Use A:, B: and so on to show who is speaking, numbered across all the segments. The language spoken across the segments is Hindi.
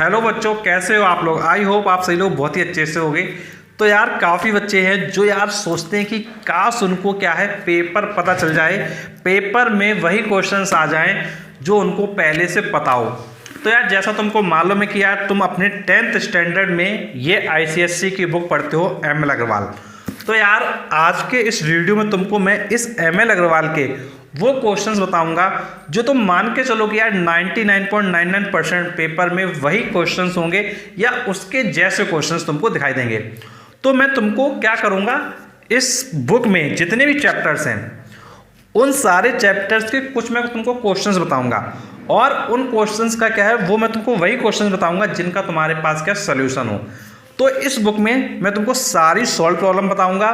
A: हेलो बच्चों, कैसे हो आप लोग। आई होप आप सही लोग बहुत ही अच्छे से होंगे। तो यार काफ़ी बच्चे हैं जो यार सोचते हैं कि काश उनको क्या है पेपर पता चल जाए, पेपर में वही क्वेश्चंस आ जाएं जो उनको पहले से पता हो। तो यार जैसा तुमको मालूम है कि यार तुम अपने 10th स्टैंडर्ड में ये ICSE की बुक पढ़ते हो ML अग्रवाल। तो यार आज के इस वीडियो में तुमको मैं इस ML अग्रवाल के वो क्वेश्चंस बताऊंगा जो तुम मान के चलो कि यार 99.99% पेपर में वही क्वेश्चंस होंगे या उसके जैसे क्वेश्चंस तुमको दिखाई देंगे। तो मैं तुमको क्या करूंगा, इस बुक में जितने भी चैप्टर्स हैं उन सारे चैप्टर्स के कुछ मैं तुमको क्वेश्चंस बताऊंगा और उन क्वेश्चंस का क्या है वो मैं तुमको वही क्वेश्चंस बताऊंगा जिनका तुम्हारे पास क्या सोल्यूशन हो। तो इस बुक में मैं तुमको सारी सॉल्व प्रॉब्लम बताऊंगा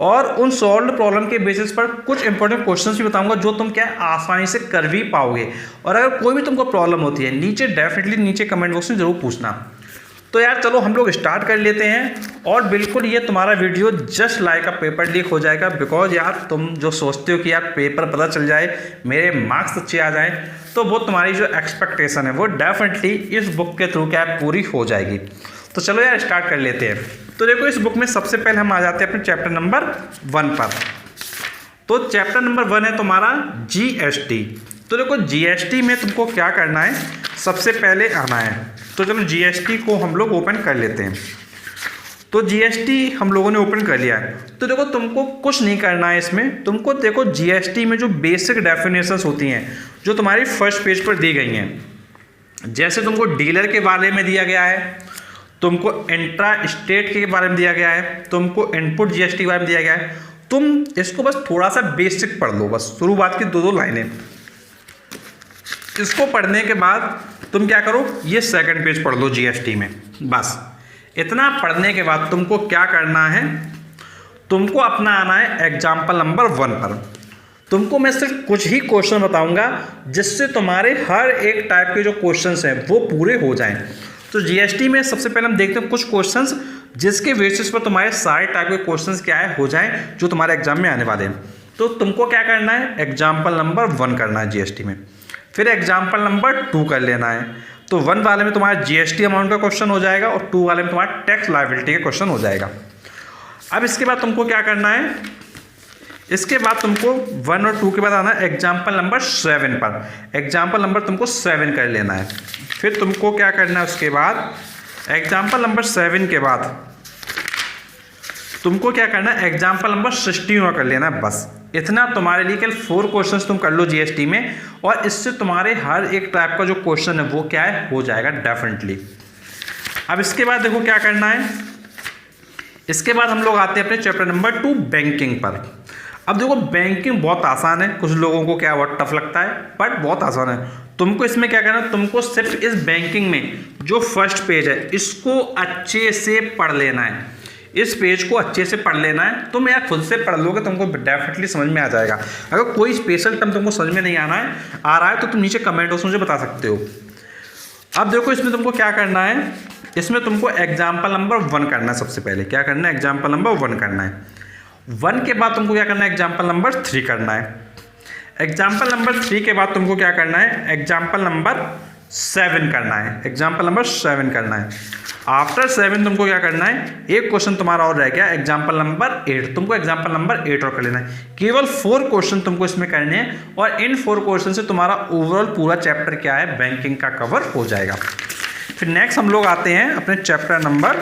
A: और उन सॉल्व प्रॉब्लम के बेसिस पर कुछ इंपॉर्टेंट क्वेश्चंस भी बताऊंगा जो तुम क्या आसानी से कर भी पाओगे। और अगर कोई भी तुमको प्रॉब्लम होती है नीचे डेफिनेटली नीचे कमेंट बॉक्स में जरूर पूछना। तो यार चलो हम लोग स्टार्ट कर लेते हैं। और बिल्कुल ये तुम्हारा video just like a paper leak हो जाएगा, बिकॉज यार तुम जो सोचते हो कि यार पेपर पता चल जाए, मेरे मार्क्स अच्छे आ जाएं, तो वो तुम्हारी जो एक्सपेक्टेशन है वो डेफिनेटली इस बुक के थ्रू क्या पूरी हो जाएगी। तो चलो यार स्टार्ट कर लेते हैं। तो देखो इस बुक में सबसे पहले हम आ जाते हैं अपने चैप्टर नंबर 1 पर। तो चैप्टर नंबर 1 है तुम्हारा GST। तो देखो GST में तुमको क्या करना है, सबसे पहले आना है। तो चलो GST को हम लोग ओपन कर लेते हैं। तो GST हम लोगों ने ओपन कर लिया है। तो देखो तुमको कुछ नहीं करना है इसमें, तुमको देखो GST में जो बेसिक डेफिनेशंस होती हैं जो तुम्हारी फर्स्ट पेज पर दी गई हैं, जैसे तुमको डीलर के बारे में दिया गया है, तुमको इंट्रा स्टेट के बारे में दिया गया है, तुमको इनपुट GST के बारे में दिया गया है। तुम इसको बस थोड़ा सा बेसिक पढ़ लो, बस शुरुआत की 2-2 लाइनें। इसको पढ़ने के बाद तुम क्या करो, ये सेकंड पेज पढ़ लो GST में। बस इतना पढ़ने के बाद तुमको क्या करना है, तुमको अपना आना है एग्जाम्पल नंबर 1 पर। तुमको मैं सिर्फ कुछ ही क्वेश्चन बताऊंगा जिससे तुम्हारे हर एक टाइप के जो क्वेश्चंस हैं वो पूरे हो जाएं। तो GST में सबसे पहले हम देखते हैं कुछ क्वेश्चंस जिसके बेसिस पर तुम्हारे सारे टाइप के क्वेश्चंस क्या है हो जाएं जो तुम्हारे एग्जाम में आने वाले हैं। तो तुमको क्या करना है, एग्जाम्पल नंबर 1 करना है GST में, फिर एग्जाम्पल नंबर 2 कर लेना है। तो 1 वाले में तुम्हारा GST अमाउंट का क्वेश्चन हो जाएगा और 2 वाले में तुम्हारा टैक्स लायबिलिटी का क्वेश्चन हो जाएगा। अब इसके बाद तुमको क्या करना है, इसके बाद तुमको 1 और 2 के बाद आना है एग्जाम्पल नंबर 7 पर। एग्जाम्पल नंबर तुमको 7 कर लेना है। फिर तुमको क्या करना है, उसके बाद एग्जाम्पल नंबर 7 के बाद तुमको क्या करना है, एग्जाम्पल नंबर 16 कर लेना है। बस इतना तुम्हारे लिए केवल 4 क्वेश्चंस तुम कर लो GST में और इससे तुम्हारे हर एक टाइप का जो क्वेश्चन है वो क्या है हो जाएगा डेफिनेटली। अब इसके बाद देखो क्या करना है, इसके बाद हम लोग आते हैं अपने चैप्टर नंबर 2 बैंकिंग पर। अब देखो बैंकिंग बहुत आसान है, कुछ लोगों को क्या बहुत टफ लगता है बट बहुत आसान है। तुमको इसमें क्या करना है, तुमको सिर्फ इस बैंकिंग में जो फर्स्ट पेज है इसको अच्छे से पढ़ लेना है, इस पेज को अच्छे से पढ़ लेना है। तुम यार खुद से पढ़ लोगे तुमको डेफिनेटली समझ में आ जाएगा। अगर कोई स्पेशल टर्म तुमको समझ में नहीं आ रहा है तो तुम नीचे कमेंट बॉक्स में मुझे बता सकते हो। अब देखो इसमें तुमको क्या करना है, इसमें तुमको एग्जाम्पल नंबर 1 करना है। सबसे पहले क्या करना है, एग्जाम्पल नंबर 1 करना है। 1 के बाद तुमको क्या करना है, एग्जाम्पल नंबर 3 करना है। एग्जाम्पल नंबर 3 के बाद तुमको क्या करना है, एग्जाम्पल नंबर 7 करना है। एग्जाम्पल नंबर 7 करना है। आफ्टर 7 तुमको क्या करना है, एक क्वेश्चन तुम्हारा और रह गया एग्जाम्पल नंबर 8। तुमको एग्जाम्पल नंबर 8 और कर लेना है। केवल 4 क्वेश्चन तुमको इसमें करने हैं और इन 4 क्वेश्चन से तुम्हारा ओवरऑल पूरा चैप्टर क्या है बैंकिंग का कवर हो जाएगा। फिर नेक्स्ट हम लोग आते हैं अपने चैप्टर नंबर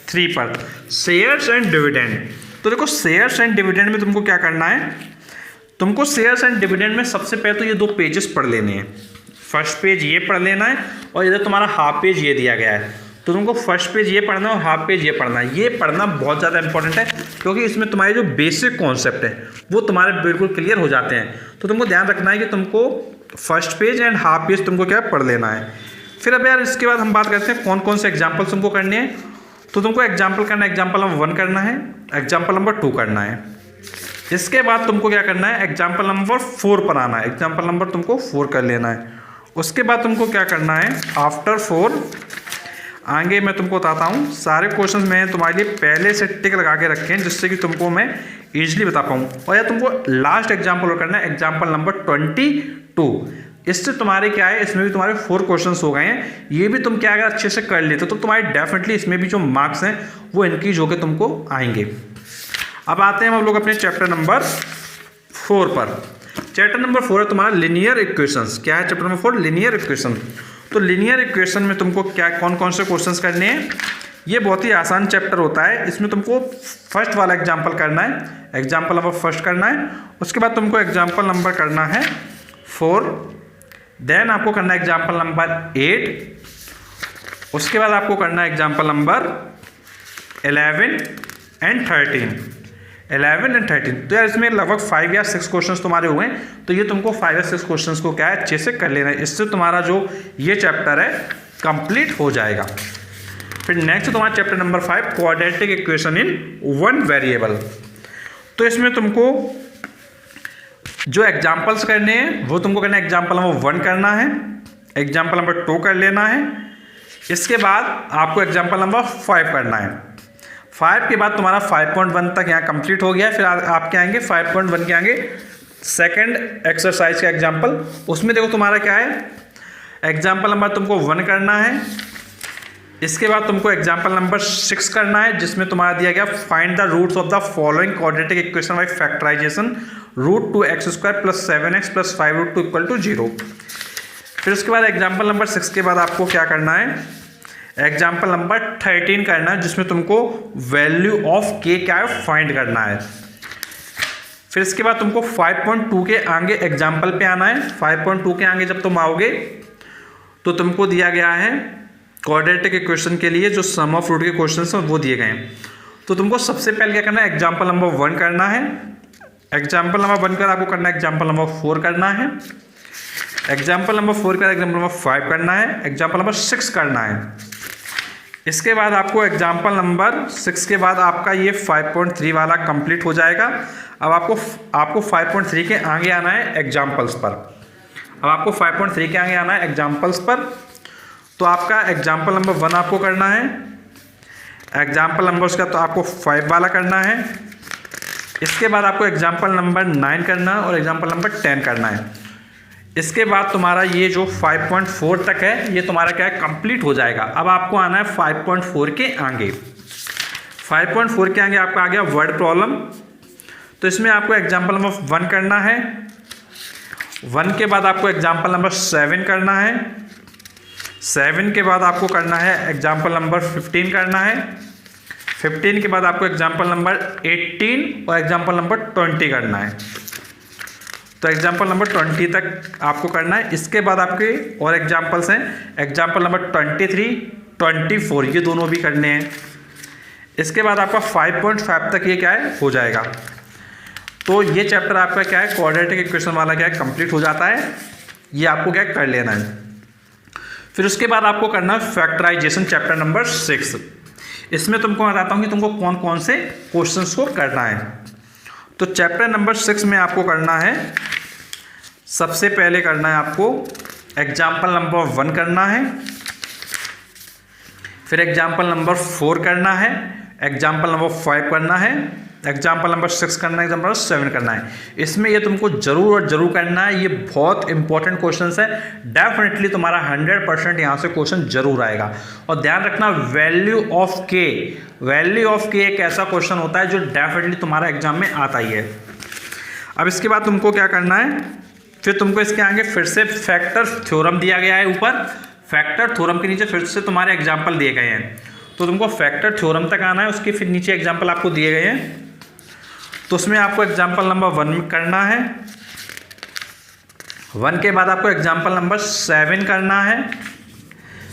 A: 3 पर, शेयर्स एंड डिविडेंड। तो देखो शेयर्स एंड डिविडेंड में तुमको क्या करना है, तुमको शेयर्स एंड डिविडेंड में सबसे पहले तो ये 2 पेजेस पढ़ लेने हैं। फर्स्ट पेज ये पढ़ लेना है और इधर तुम्हारा हाफ पेज ये दिया गया है। तो तुमको फर्स्ट पेज ये पढ़ना है और हाफ पेज ये पढ़ना है। ये पढ़ना बहुत ज़्यादा इंपॉर्टेंट है क्योंकि इसमें तुम्हारे जो बेसिक कॉन्सेप्ट है वो तुम्हारे बिल्कुल क्लियर हो जाते हैं। तो तुमको ध्यान रखना है कि तुमको first page and half page तुमको क्या पढ़ लेना है। फिर अब यार इसके बाद हम बात करते हैं कौन कौन से एग्जाम्पल्स तुमको करने हैं। तो तुमको एग्जाम्पल करना है, एग्जाम्पल नंबर 1 करना है, एग्जाम्पल नंबर 2 करना है। इसके बाद तुमको क्या करना है, एग्जाम्पल नंबर 4 पर आना है। एग्जाम्पल नंबर तुमको 4 कर लेना है। उसके बाद तुमको क्या करना है, आफ्टर 4 आगे मैं तुमको बताता हूँ। सारे क्वेश्चंस मैंने तुम्हारे लिए पहले से टिक लगा के रखे हैं जिससे कि तुमको मैं ईजिली बता पाऊँ। और या तुमको लास्ट एग्जाम्पल और करना है, एग्जाम्पल नंबर 22। इससे तुम्हारे क्या है, इसमें भी तुम्हारे 4 क्वेश्चंस हो गए हैं। ये भी तुम क्या अगर अच्छे से कर लेते तो तुम्हारे डेफिनेटली इसमें भी जो मार्क्स हैं वो इंक्रीज होकर तुमको आएंगे। अब आते हैं हम लोग अपने चैप्टर नंबर 4 पर। चैप्टर नंबर 4 है तुम्हारा लीनियर इक्वेशंस। क्या है चैप्टर नंबर 4? Linear equation. तो लीनियर इक्वेशन में तुमको क्या कौन कौन से क्वेश्चंस करने हैं? ये बहुत ही आसान चैप्टर होता है। इसमें तुमको फर्स्ट वाला एग्जाम्पल करना है, एग्जाम्पल नंबर फर्स्ट करना है। उसके बाद तुमको एग्जाम्पल नंबर करना है 4, देन आपको करना है एग्जाम्पल नंबर 8, उसके बाद आपको करना है एग्जाम्पल नंबर 11 एंड 13। 11 एंड 13। तो यार इसमें लगभग 5 या 6 क्वेश्चंस तुम्हारे हुए हैं। तो ये तुमको 5 या 6 क्वेश्चंस को क्या है, अच्छे से कर लेना है। इससे तुम्हारा जो ये चैप्टर है कंप्लीट हो जाएगा। फिर नेक्स्ट तुम्हारा chapter number 5, quadratic equation in 1 variable. तो इसमें तुमको जो एग्जाम्पल्स करने हैं वो तुमको करना है, एग्जाम्पल नंबर 1 करना है, एग्जाम्पल नंबर 2 कर लेना है। इसके बाद आपको एग्जाम्पल नंबर 5 करना है। 5 के बाद तुम्हारा 5.1 तक यहाँ कंप्लीट हो गया। फिर आपके आएंगे 5.1 के आगे सेकंड एक्सरसाइज का एग्जाम्पल। उसमें देखो तुम्हारा क्या है, एग्जाम्पल नंबर तुमको 1 करना है। इसके बाद तुमको एग्जाम्पल नंबर 6 करना है, जिसमें तुम्हारा दिया गया find the roots of the following quadratic equation by factorization √2x² + 7x + 5√2 = 0। फिर उसके बाद एग्जाम्पल नंबर 6 के बाद आपको क्या करना है, एग्जाम्पल नंबर 13 करना है, जिसमें तुमको वैल्यू ऑफ k क्या है फाइंड करना है। फिर इसके बाद तुमको 5.2 के आगे एग्जाम्पल पे आना है। 5.2 के आगे जब तुम आओगे तो तुमको दिया गया है क्वाड्रेटिक इक्वेशन के लिए जो सम ऑफ रूट के क्वेश्चंस हैं वो दिए गए हैं। तो तुमको सबसे पहले क्या करना है, एग्जाम्पल नंबर 1 करना है। एग्जाम्पल नंबर 1 का आपको करना है एग्जाम्पल नंबर 4 करना है। एग्जाम्पल नंबर 4 का एग्जाम्पल नंबर 5 करना है। एग्जाम्पल नंबर 6 करना है। इसके बाद आपको एग्जाम्पल नंबर 6 के बाद आपका ये 5.3 वाला कंप्लीट हो जाएगा। अब आपको 5.3 के आगे आना है एग्जाम्पल्स पर। अब आपको 5.3 के आगे आना है एग्जाम्पल्स पर। तो आपका एग्जाम्पल नंबर 1 आपको करना है, एग्जाम्पल नंबर उसका तो आपको 5 वाला करना है। इसके बाद आपको एग्जाम्पल नंबर 9 करना है और एग्जाम्पल नंबर 10 करना है। इसके बाद तुम्हारा ये जो 5.4 तक है ये तुम्हारा क्या है कंप्लीट हो जाएगा। अब आपको आना है 5.4 के आगे। 5.4 के आगे आपका आ गया वर्ड प्रॉब्लम। तो इसमें आपको एग्जाम्पल नंबर 1 करना है। 1 के बाद आपको एग्जाम्पल नंबर 7 करना है। 7 के बाद आपको करना है एग्जाम्पल नंबर 15 करना है। 15 के बाद आपको एग्जाम्पल नंबर 18 और एग्जाम्पल नंबर 20 करना है। तो एग्जाम्पल नंबर 20 तक आपको करना है। इसके बाद आपके और एग्जाम्पल्स हैं, एग्जाम्पल नंबर 23, 24 ये दोनों भी करने हैं। इसके बाद आपका 5.5 तक ये क्या है हो जाएगा। तो ये चैप्टर आपका क्या है क्वाड्रेटिक इक्वेशन वाला क्या है कंप्लीट हो जाता है। ये आपको क्या कर लेना है। फिर उसके बाद आपको करना है फैक्टराइजेशन चैप्टर नंबर 6। इसमें तुमको बताता हूँ कि तुमको कौन कौन से क्वेश्चंस को करना है। तो चैप्टर नंबर 6 में आपको करना है, सबसे पहले करना है आपको एग्जाम्पल नंबर 1 करना है। फिर एग्जाम्पल नंबर 4 करना है। एग्जाम्पल नंबर 5 करना है। एग्जाम्पल नंबर 6 करना है। एग्जाम्पल नंबर 7 करना है। इसमें ये तुमको जरूर और जरूर करना है। ये बहुत इंपॉर्टेंट क्वेश्चन है। डेफिनेटली तुम्हारा 100% यहाँ से क्वेश्चन जरूर आएगा। और ध्यान रखना वैल्यू ऑफ के, वैल्यू ऑफ के एक ऐसा क्वेश्चन होता है जो डेफिनेटली तुम्हारा एग्जाम में आता ही है। अब इसके बाद तुमको क्या करना है, फिर तुमको इसके आगे फिर से फैक्टर थ्योरम दिया गया है। ऊपर फैक्टर थ्योरम के नीचे फिर से तुम्हारे एग्जाम्पल दिए गए हैं। तो तुमको फैक्टर थ्योरम तक आना है। उसके फिर नीचे एग्जाम्पल आपको दिए गए हैं। तो उसमें आपको एग्जाम्पल नंबर 1 करना है। 1 के बाद आपको एग्जाम्पल नंबर 7 करना है।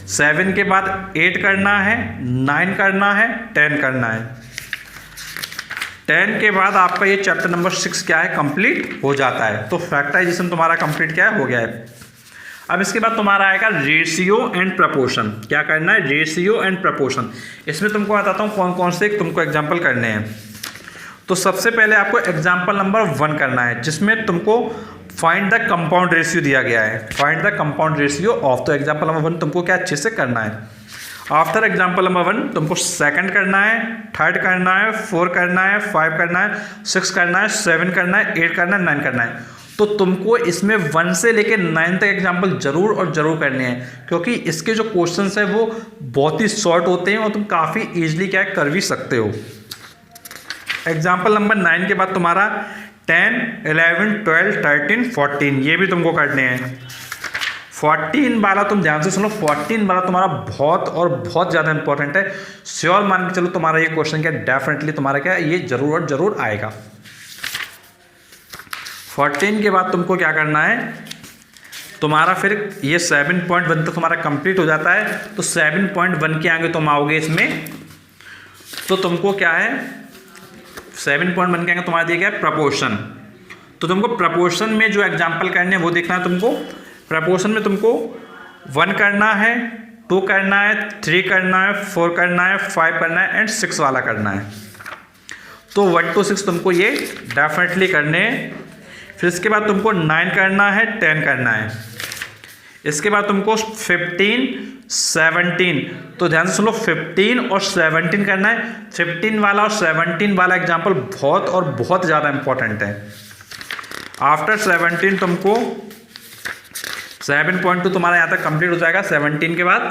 A: 7 के बाद 8 करना है, 9 करना है, 10 करना है। 10 के बाद आपका ये चैप्टर नंबर 6 क्या है कंप्लीट हो जाता है। तो फैक्टराइजेशन तुम्हारा कंप्लीट क्या है हो गया है। अब इसके बाद तुम्हारा आएगा रेशियो एंड प्रपोर्शन। क्या करना है, रेशियो एंड प्रपोर्शन। इसमें तुमको बताता हूँ कौन कौन से तुमको एग्जाम्पल करने हैं। तो सबसे पहले आपको एग्जाम्पल नंबर 1 करना है, जिसमें तुमको फाइंड द कंपाउंड रेशियो दिया गया है। Find the compound ratio of. तो एग्जाम्पल नंबर 1 तुमको क्या अच्छे से करना है। आफ्टर एग्जाम्पल नंबर 1 तुमको 2nd करना है, 3rd करना है, 4 करना है, 5 करना है, 6 करना है, 7 करना है, 8 करना है, 9 करना है। तो तुमको इसमें 1 से लेकर 9 तक एग्जाम्पल जरूर और जरूर करने हैं, क्योंकि इसके जो क्वेश्चंस हैं वो बहुत ही शॉर्ट होते हैं और तुम काफ़ी ईजिली क्या कर भी सकते हो। एग्जाम्पल नंबर 9 के बाद तुम्हारा 10, 11, 12, 13, 14 ये भी तुमको करने हैं। 14 वाला तुम ध्यान से सुनो, 14 वाला तुम्हारा बहुत और बहुत ज़्यादा इंपॉर्टेंट है। श्योर मान के चलो तुम्हारा ये क्वेश्चन क्या डेफिनेटली तुम्हारा क्या ये जरूर और जरूर आएगा। 14 के बाद तुमको क्या करना है, तुम्हारा फिर ये 7.1 तक तुम्हारा कंप्लीट हो जाता है। तो 7.1 के आगे तुम आओगे इसमें, तो तुमको क्या है 7.1 के आगे तुम्हारा दिया गया है प्रपोर्शन। तो तुमको प्रपोर्शन में जो एग्जाम्पल करने हैं वो देखना है तुमको। प्रपोर्शन में तुमको 1 करना है, 2 करना है, 3 करना है, 4 करना है, 5 करना है एंड 6 वाला करना है। तो 1 to 6 तुमको ये डेफिनेटली करने हैं। फिर इसके बाद तुमको 9 करना है, 10 करना है। इसके बाद तुमको 15, 17, तो ध्यान से सुनो 15 और 17 करना है। 15 वाला और 17 वाला एग्जाम्पल बहुत और बहुत ज़्यादा इंपॉर्टेंट है। आफ्टर 17 तुमको 7.2 तुम्हारा यहाँ तक कंप्लीट हो जाएगा। 17 के बाद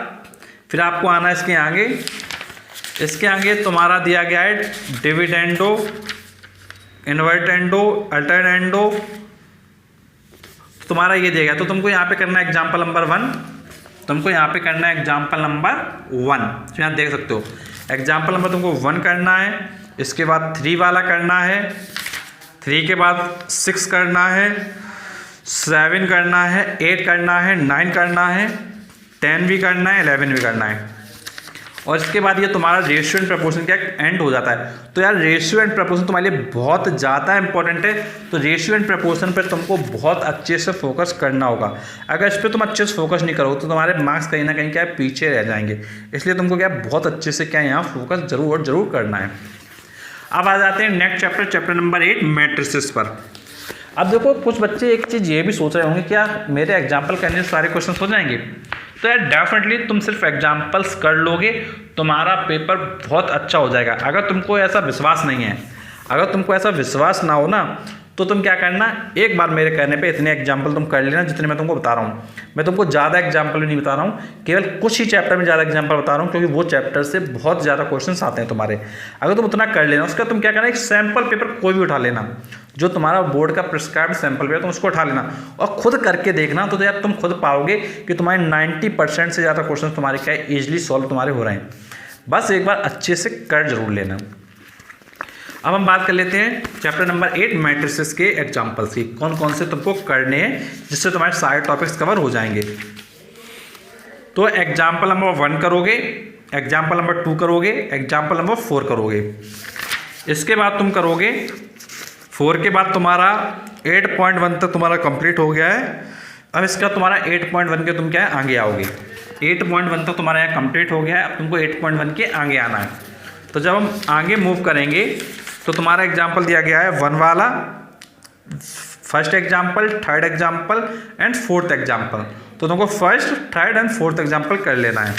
A: फिर आपको आना है इसके आगे। इसके आगे तुम्हारा दिया गया है डिविडेंडो, इन्वर्टेंडो, अल्टरनेंडो, तुम्हारा ये दिया गया। तो तुमको यहाँ पे करना है एग्जाम्पल नंबर 1, तुमको यहाँ पे करना है एग्जाम्पल नंबर 1। तो यहाँ देख सकते हो एग्जाम्पल नंबर तुमको 1 करना है, इसके बाद 3 वाला करना है, 3 के बाद 6 करना है, 7 करना है, 8 करना है, 9 करना है, 10 भी करना है, 11 भी करना है। और इसके बाद ये तुम्हारा रेशियो एंड प्रपोर्शन क्या एंड हो जाता है। तो यार रेशियो एंड प्रपोर्शन तुम्हारे लिए बहुत ज़्यादा इंपॉर्टेंट है। तो रेशियो एंड प्रपोर्शन पर तुमको बहुत अच्छे से फोकस करना होगा। अगर इस पर तुम अच्छे से फोकस नहीं करोगे तो तुम्हारे मार्क्स कहीं ना कहीं क्या है पीछे रह जाएंगे। इसलिए तुमको क्या बहुत अच्छे से क्या यहाँ फोकस जरूर और जरूर करना है। अब आ जाते हैं next chapter, chapter number 8 matrices पर। अब देखो कुछ बच्चे एक चीज़ ये भी सोच रहे होंगे क्या मेरे एग्जाम्पल करने से सारे क्वेश्चन हो जाएंगे। तो यार डेफिनेटली तुम सिर्फ एग्जाम्पल्स कर लोगे तुम्हारा पेपर बहुत अच्छा हो जाएगा। अगर तुमको ऐसा विश्वास नहीं है, अगर तुमको ऐसा विश्वास ना हो ना, तो तुम क्या करना, एक बार मेरे कहने पे इतने एग्जाम्पल तुम कर लेना जितने मैं तुमको बता रहा हूँ। मैं तुमको ज़्यादा एग्जाम्पल भी नहीं बता रहा हूँ, केवल कुछ ही चैप्टर में ज़्यादा एग्जाम्पल बता रहा हूँ, क्योंकि वो चैप्टर से बहुत ज़्यादा क्वेश्चन आते हैं तुम्हारे। अगर तुम उतना कर लेना, उसका तुम क्या करना, एक सैम्पल पेपर कोई भी उठा लेना, जो तुम्हारा बोर्ड का प्रिस्क्राइब्ड सैम्पल पेपर तुम उसको उठा लेना और खुद करके देखना। तो यार तुम खुद पाओगे कि तुम्हारे 90% से ज़्यादा क्वेश्चन तुम्हारे क्या है ईजिली सॉल्व तुम्हारे हो रहे हैं। बस एक बार अच्छे से कर जरूर लेना। अब हम बात कर लेते हैं चैप्टर नंबर 8 मैट्रिसेस के एग्जाम्पल्स की, कौन कौन से तुमको करने हैं जिससे तुम्हारे सारे टॉपिक्स कवर हो जाएंगे। तो एग्जाम्पल नंबर 1 करोगे, एग्जाम्पल नंबर 2 करोगे, एग्जाम्पल नंबर 4 करोगे। इसके बाद तुम करोगे 4 के बाद तुम्हारा 8.1 तक तुम्हारा कंप्लीट हो गया है। अब इसका तुम्हारा 8.1 के तुम क्या है आगे आओगे। 8.1 तक तुम्हारा यहाँ कंप्लीट हो गया है, अब तुमको 8.1 के आगे आना है। तो जब हम आगे मूव करेंगे तो तुम्हारा एग्जाम्पल दिया गया है 1 वाला, first example, third example and fourth example. तो तुमको first, third and fourth example कर लेना है।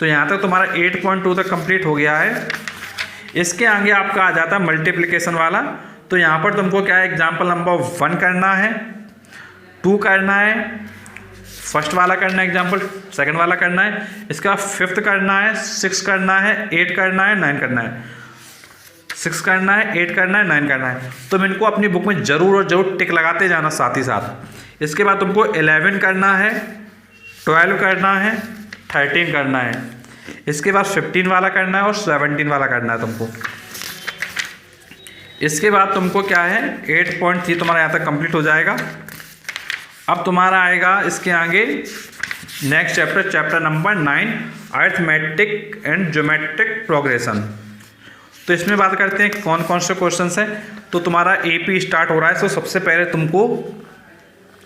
A: तो यहाँ तक तुम्हारा 8.2 तक कंप्लीट हो गया है। इसके आगे आपका आ जाता है मल्टीप्लिकेशन वाला। तो यहाँ पर तुमको क्या है एग्जाम्पल नंबर 1 करना है, 2 करना है, फर्स्ट वाला करना है एग्जाम्पल, सेकंड वाला करना है, इसका 5th करना है, 6 करना है, 8 करना है, 9 करना है। 6 करना है, 8 करना है, 9 करना है। तुम इनको अपनी बुक में जरूर और जरूर टिक लगाते जाना साथ ही साथ। इसके बाद तुमको 11 करना है, 12 करना है, 13 करना है। इसके बाद 15 वाला करना है और 17 वाला करना है तुमको। इसके बाद तुमको क्या है 8.3 तुम्हारा यहाँ तक कंप्लीट हो जाएगा। अब तुम्हारा आएगा इसके आगे next chapter, chapter number 9 arithmetic and geometric progression. तो इसमें बात करते हैं कौन कौन से क्वेश्चंस हैं। तो तुम्हारा एपी स्टार्ट हो रहा है। तो सबसे पहले तुमको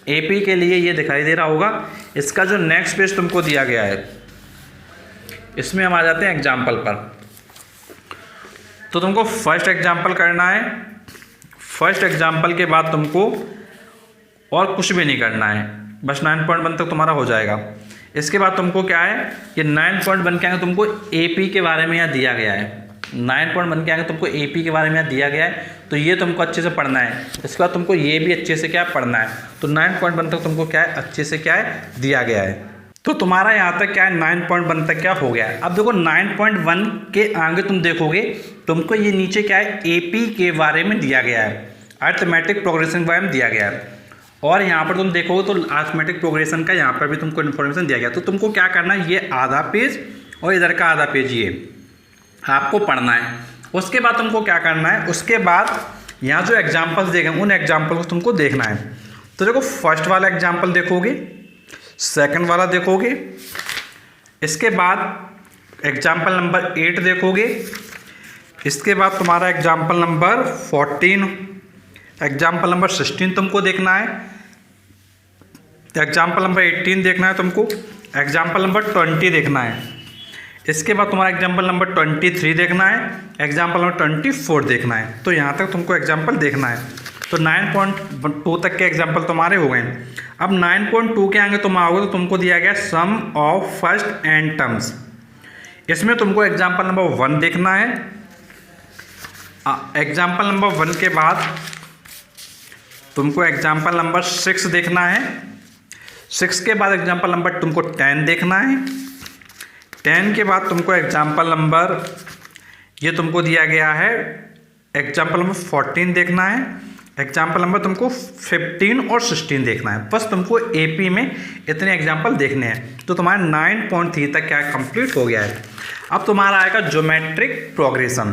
A: एपी के लिए ये दिखाई दे रहा होगा, इसका जो नेक्स्ट पेज तुमको दिया गया है, इसमें हम आ जाते हैं एग्जाम्पल पर। तो तुमको फर्स्ट एग्जाम्पल करना है। फर्स्ट एग्जाम्पल के बाद तुमको और कुछ भी नहीं करना है, बस 9.1 तक तुम्हारा हो जाएगा। इसके बाद तुमको क्या है, ये 9.1 के आगे तुमको एपी के बारे में यहाँ दिया गया है। 9.1 के आगे तुमको AP के बारे में दिया गया है, तो ये तुमको अच्छे से पढ़ना है। इसके बाद तुमको ये भी अच्छे से क्या पढ़ना है। तो 9.1 तक तुमको क्या है अच्छे से क्या है दिया गया है। तो तुम्हारा यहाँ तक क्या है 9.1 तक क्या हो गया है। अब देखो 9.1 के आगे तुम देखोगे तुमको ये नीचे क्या है AP के बारे में दिया गया है, अरिथमेटिक प्रोग्रेशन के बारे में दिया गया है। और यहाँ पर तुम देखोगे तो अरिथमेटिक प्रोग्रेशन का यहाँ पर भी तुमको इन्फॉर्मेशन दिया गया। तो तुमको क्या करना है, ये आधा पेज और इधर का आधा पेज ये आपको पढ़ना है। उसके बाद तुमको क्या करना है, उसके बाद यहाँ जो एग्जाम्पल्स देखे उन एग्जाम्पल को तुमको देखना है। तो देखो फर्स्ट वाला एग्जाम्पल देखोगे, सेकंड वाला देखोगे, इसके बाद एग्जाम्पल नंबर 8 देखोगे, इसके बाद तुम्हारा एग्जाम्पल नंबर 14, एग्जाम्पल नंबर 16 तुमको देखना है, एग्जाम्पल नंबर 18 देखना है तुमको, एग्जाम्पल नंबर 20 देखना है, इसके बाद तुम्हारा एग्जाम्पल नंबर 23 देखना है, एग्जाम्पल नंबर 24 देखना है। तो यहाँ तक तुमको एग्जाम्पल देखना है। तो 9.2 तक के एग्जाम्पल तुम्हारे हो गए। अब 9.2 के आगे तुम आओगे तो तुमको दिया गया सम ऑफ फर्स्ट एंड टर्म्स। इसमें तुमको एग्जाम्पल नंबर 1 देखना है। एग्जाम्पल नंबर 1 के बाद तुमको एग्जाम्पल नंबर 6 देखना है। 6 के बाद एग्जाम्पल नंबर तुमको 10 देखना है। 10 के बाद तुमको एग्जाम्पल नंबर ये तुमको दिया गया है एग्जाम्पल नंबर 14 देखना है। एग्जाम्पल नंबर तुमको 15 और 16 देखना है। बस तुमको AP में इतने एग्जाम्पल देखने हैं। तो तुम्हारा 9.3 तक क्या कंप्लीट हो गया है। अब तुम्हारा आएगा ज्योमेट्रिक प्रोग्रेशन।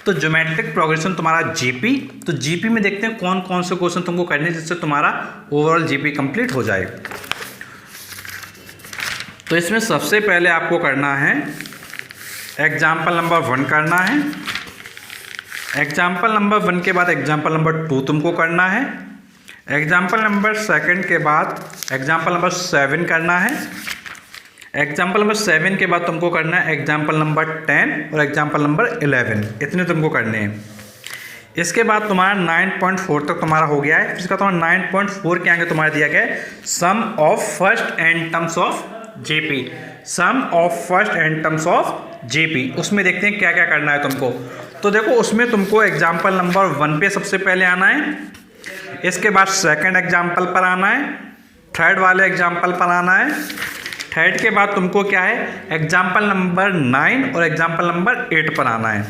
A: तो ज्योमेट्रिक प्रोग्रेशन तुम्हारा GP। तो GP में देखते हैं कौन कौन से क्वेश्चन तुमको करने जिससे तुम्हारा ओवरऑल GP कंप्लीट हो जाए। तो इसमें सबसे पहले आपको करना है एग्जाम्पल नंबर 1 करना है। एग्जाम्पल नंबर 1 के बाद एग्जाम्पल नंबर 2 तुमको करना है। एग्जाम्पल नंबर 2 के बाद एग्जाम्पल नंबर 7 करना है। एग्जाम्पल नंबर 7 के बाद तुमको करना है एग्जाम्पल नंबर 10 और एग्जाम्पल नंबर 11। इतने तुमको करने हैं। इसके बाद तुम्हारा 9.4 तक तुम्हारा हो गया है। इसका तुम्हारा 9.4 के आगे तुम्हारा दिया गया है sum of first n terms of GP। Sum of first n terms of GP। उसमें देखते हैं क्या क्या करना है तुमको। तो देखो उसमें तुमको एग्जाम्पल नंबर 1 पे सबसे पहले आना है। इसके बाद सेकंड एग्जाम्पल पर आना है। थर्ड वाले एग्जाम्पल पर आना है। थर्ड के बाद तुमको क्या है एग्जाम्पल नंबर 9 और एग्जाम्पल नंबर 8 पर आना है।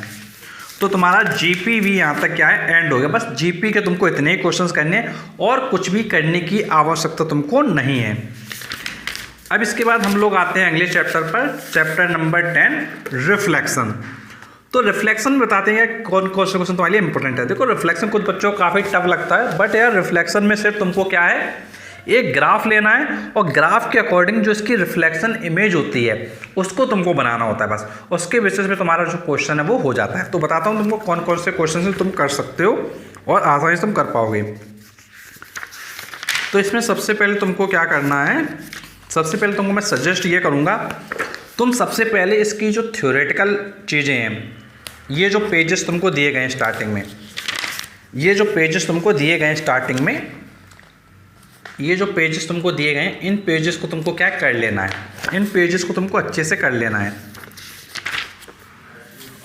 A: तो तुम्हारा GP भी यहाँ तक क्या है एंड हो गया। बस GP के तुमको इतने ही क्वेश्चंस करने हैं और कुछ भी करने की आवश्यकता तुमको नहीं है। अब इसके बाद हम लोग आते हैं अगले चैप्टर पर, चैप्टर नंबर 10 रिफ्लेक्शन। तो रिफ्लेक्शन बताते हैं कौन कौन से क्वेश्चन तुम्हारे लिए इंपॉर्टेंट है। देखो रिफ्लेक्शन कुछ बच्चों को काफ़ी टफ लगता है, बट यार रिफ्लेक्शन में सिर्फ तुमको क्या है एक ग्राफ लेना है और ग्राफ के अकॉर्डिंग जो इसकी रिफ्लेक्शन इमेज होती है उसको तुमको बनाना होता है। बस उसके बेसिस पे तुम्हारा जो क्वेश्चन है वो हो जाता है। तो बताता हूँ तुमको कौन कौन से क्वेश्चन तुम कर सकते हो और आसानी से तुम कर पाओगे। तो इसमें सबसे पहले तुमको क्या करना है, सबसे पहले तुमको मैं सजेस्ट ये करूँगा तुम सबसे पहले इसकी जो थ्योरेटिकल चीज़ें हैं, ये जो पेजेस तुमको दिए गए हैं स्टार्टिंग में, ये जो पेजेस तुमको दिए गए हैं स्टार्टिंग में, ये जो पेजेस तुमको दिए गए हैं इन पेजेस को तुमको क्या कर लेना है, इन पेजेस को तुमको अच्छे से कर लेना है।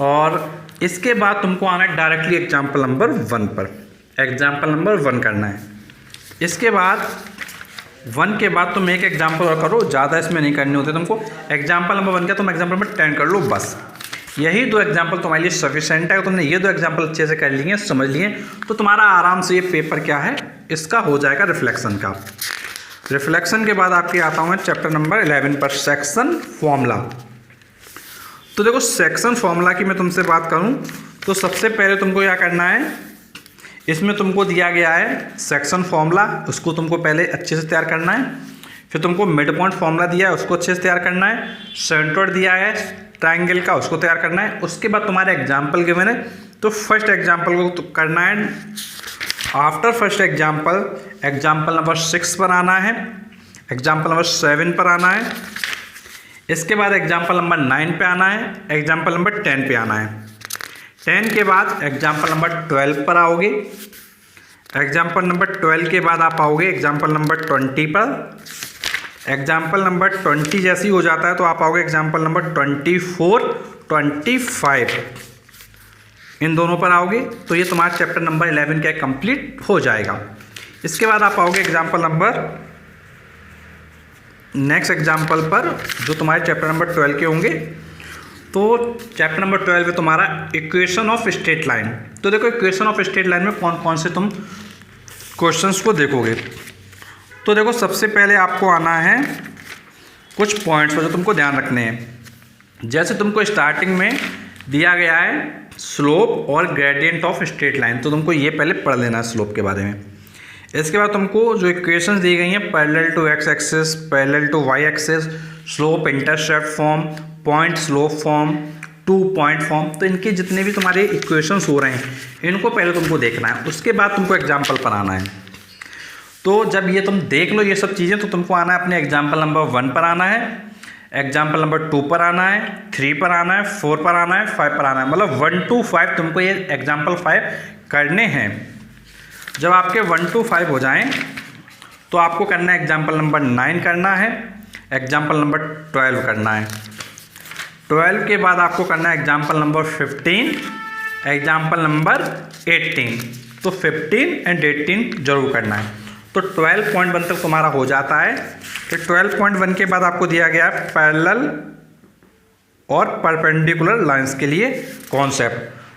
A: और इसके बाद तुमको आना है डायरेक्टली एग्जाम्पल नंबर 1 पर। एग्जाम्पल नंबर 1 करना है। इसके बाद 1 के बाद तुम एक एग्जाम्पल और करो, ज़्यादा इसमें नहीं करने होते तुमको। एग्जाम्पल नंबर 1 का तुम एग्जाम्पल नंबर 10 कर लो। बस यही 2 एग्जाम्पल तुम्हारे लिए सफिशेंट है। तुमने ये 2 एग्जाम्पल अच्छे से कर लिए, समझ लिए, तो तुम्हारा आराम से ये पेपर क्या है इसका हो जाएगा रिफ्लेक्शन का। रिफ्लेक्शन के बाद आपके आता हूँ मैं चैप्टर नंबर 11 पर, सेक्शन फॉर्मूला। तो देखो सेक्शन फॉर्मूला की मैं तुमसे बात करूँ तो सबसे पहले तुमको क्या करना है, इसमें तुमको दिया गया है सेक्शन फॉर्मूला, उसको तुमको पहले अच्छे से तैयार करना है। फिर तुमको मिड पॉइंट फॉर्मूला दिया है, उसको अच्छे से तैयार करना है। सेंट्रोइड दिया है ट्रायंगल का, उसको तैयार करना है। उसके बाद तुम्हारे एग्जाम्पल के मैंने तो फर्स्ट एग्जाम्पल को तो करना है। After first example example number 6 पर आना है, एग्जाम्पल नंबर 7 पर आना है। इसके बाद एग्जाम्पल नंबर 9 पे आना है, एग्जाम्पल नंबर 10 पे आना है। 10 के बाद एग्जाम्पल नंबर 12 पर आओगे। एग्जाम्पल नंबर 12 के बाद आप आओगे एग्जाम्पल नंबर 20 पर। एग्जाम्पल नंबर 20 जैसे ही हो जाता है तो आप आओगे एग्जाम्पल नंबर 24, 25। इन दोनों पर आओगे तो ये तुम्हारा चैप्टर नंबर 11 क्या कंप्लीट हो जाएगा। इसके बाद आप आओगे एग्जाम्पल नंबर नेक्स्ट एग्जाम्पल पर जो तुम्हारे चैप्टर नंबर 12 के होंगे। तो चैप्टर नंबर 12 में तुम्हारा इक्वेशन ऑफ स्ट्रेट लाइन। तो देखो इक्वेशन ऑफ स्ट्रेट लाइन में कौन कौन से तुम क्वेश्चंस को देखोगे। तो देखो सबसे पहले आपको आना है कुछ पॉइंट्स पर जो तुमको ध्यान रखने हैं। जैसे तुमको स्टार्टिंग में दिया गया है स्लोप और ग्रेडियंट ऑफ स्ट्रेट लाइन, तो तुमको ये पहले पढ़ लेना है स्लोप के बारे में। इसके बाद तुमको जो इक्वेशंस दी गई हैं parallel to X axis, parallel to Y axis, slope intercept form, point slope form, 2 point form, तो इनके जितने भी तुम्हारे इक्वेशंस हो रहे हैं इनको पहले तुमको देखना है। उसके बाद तुमको एग्जाम्पल पर आना है। तो जब ये तुम देख लो ये सब चीज़ें, तो तुमको आना है अपने एग्जाम्पल नंबर 1 पर आना है, एग्जाम्पल नंबर 2 पर आना है, 3 पर आना है, 4 पर आना है, 5 पर आना है। मतलब 1 to 5 तुमको ये एग्जाम्पल 5 करने हैं। जब आपके 1 to 5 हो जाएं तो आपको करना है एग्जाम्पल नंबर 9 करना है, एग्जाम्पल नंबर 12 करना है। 12 के बाद आपको करना है एग्जाम्पल नंबर 15, एग्जाम्पल नंबर 18। तो 15 एंड 18 जरूर करना है। तो 12.1 तक तुम्हारा हो जाता है। फिर 12.1 के बाद आपको दिया गया है पैरेलल और परपेंडिकुलर लाइंस के लिए कॉन्सेप्ट।